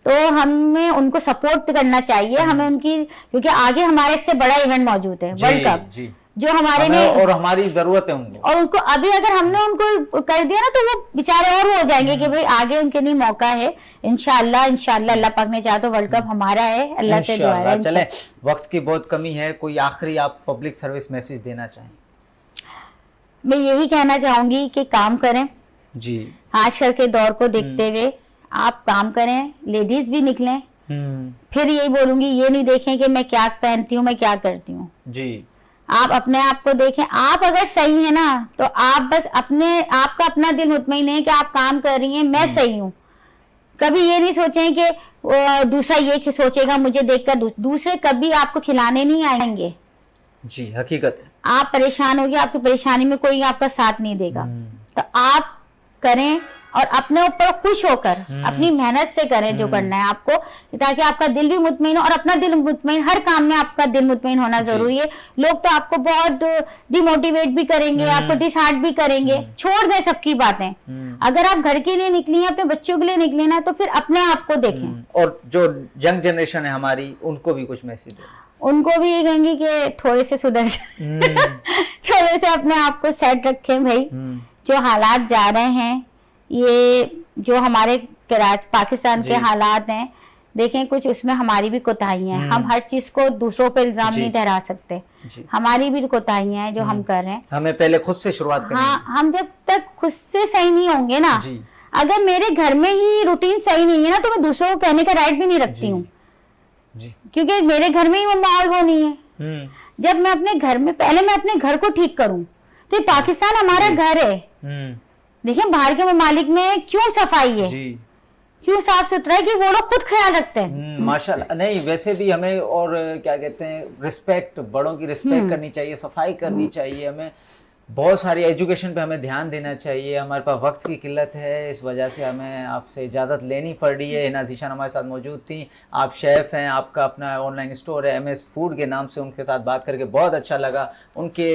तो हमें उनको सपोर्ट करना चाहिए, हमें उनकी, क्योंकि आगे हमारे इससे बड़ा इवेंट मौजूद है, वर्ल्ड कप, जो हमारे ने और हमारी जरूरत है उनको। और उनको अभी अगर हमने उनको कर दिया ना, तो वो बेचारे और हो जाएंगे कि भाई आगे उनके लिए मौका है। इंशाल्लाह अल्लाह पाक ने चाहा तो वर्ल्ड कप हमारा है, अल्लाह से दुआ है। चले, वक्त की बहुत कमी है, कोई आखिरी आप पब्लिक सर्विस मैसेज देना चाहें? मैं यही कहना चाहूंगी कि काम करें जी। आजकल के दौर को देखते हुए आप काम करें, लेडीज भी निकलें। फिर यही बोलूंगी, ये नहीं देखें कि मैं क्या पहनती हूँ, मैं क्या करती हूँ जी। आप अपने आप को देखें। आप अगर सही है ना, तो आप बस आपका अपना दिल मुतमईन है कि आप काम कर रही हैं, मैं सही हूँ। कभी ये नहीं सोचें कि दूसरा ये सोचेगा मुझे देखकर। दूसरे कभी आपको खिलाने नहीं आएंगे जी, हकीकत है। आप परेशान होगी, आपकी परेशानी में कोई आपका साथ नहीं देगा। तो आप करें और अपने ऊपर खुश होकर अपनी मेहनत से करें जो करना है आपको, ताकि आपका दिल भी मुतमईन हो। और अपना दिल मुतमईन, हर काम में आपका दिल मुतमईन होना जरूरी है। लोग तो आपको बहुत डिमोटिवेट भी करेंगे, आपको डिसहार्ट भी करेंगे। छोड़ दें सबकी बातें। अगर आप घर के लिए निकली हैं, अपने बच्चों के लिए निकले ना, तो फिर अपने आप को देखें। और जो यंग जनरेशन है हमारी, उनको भी कुछ मैसेज दें। उनको भी ये कहेंगे कि थोड़े से सुधर थोड़े से अपने आप को सेट रखें भाई। जो हालात जा रहे हैं, ये जो हमारे पाकिस्तान के हालात हैं, देखें कुछ उसमें हमारी भी कोताहियां हैं। हम हर चीज को दूसरों पे इल्जाम नहीं ठहरा सकते। हमारी भी कोताहियां हैं जो हम कर रहे हैं। हमें पहले खुद से शुरुआत करनी है। हाँ, हम जब तक खुद से सही नहीं होंगे ना, अगर मेरे घर में ही रूटीन सही नहीं है ना, तो मैं दूसरों को कहने का राइट भी नहीं रखती हूँ, क्योंकि मेरे घर में ही वो माहौल वो नहीं है। जब मैं अपने घर में, पहले मैं अपने घर को ठीक करूं, तो पाकिस्तान हमारा घर है। देखिए बाहर के ममालिक में क्यों सफाई है, क्यों साफ सुथरा है, कि वो लोग खुद ख्याल रखते हैं। माशाल्लाह। नहीं, वैसे भी हमें और क्या कहते हैं, रिस्पेक्ट, बड़ों की रिस्पेक्ट करनी चाहिए, सफाई करनी चाहिए। हमें बहुत सारी एजुकेशन पे हमें ध्यान देना चाहिए। हमारे पास वक्त की किल्लत है, इस वजह से हमें आपसे इजाज़त लेनी पड़ रही है। हिना ज़ीशान हमारे साथ मौजूद थी। आप शेफ़ हैं, आपका अपना ऑनलाइन स्टोर है MS फूड के नाम से। उनके साथ बात करके बहुत अच्छा लगा। उनके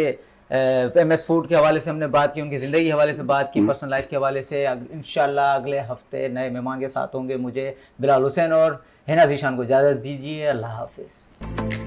MS फूड के हवाले से हमने बात की, उनकी ज़िंदगी के हवाले से बात की, पर्सनल लाइफ के हवाले से। इंशाल्लाह अगले हफ्ते नए मेहमान के साथ होंगे। मुझे बिलाल हुसैन और हिना ज़ीशान को इजाज़त दीजिए। अल्लाह हाफिज़।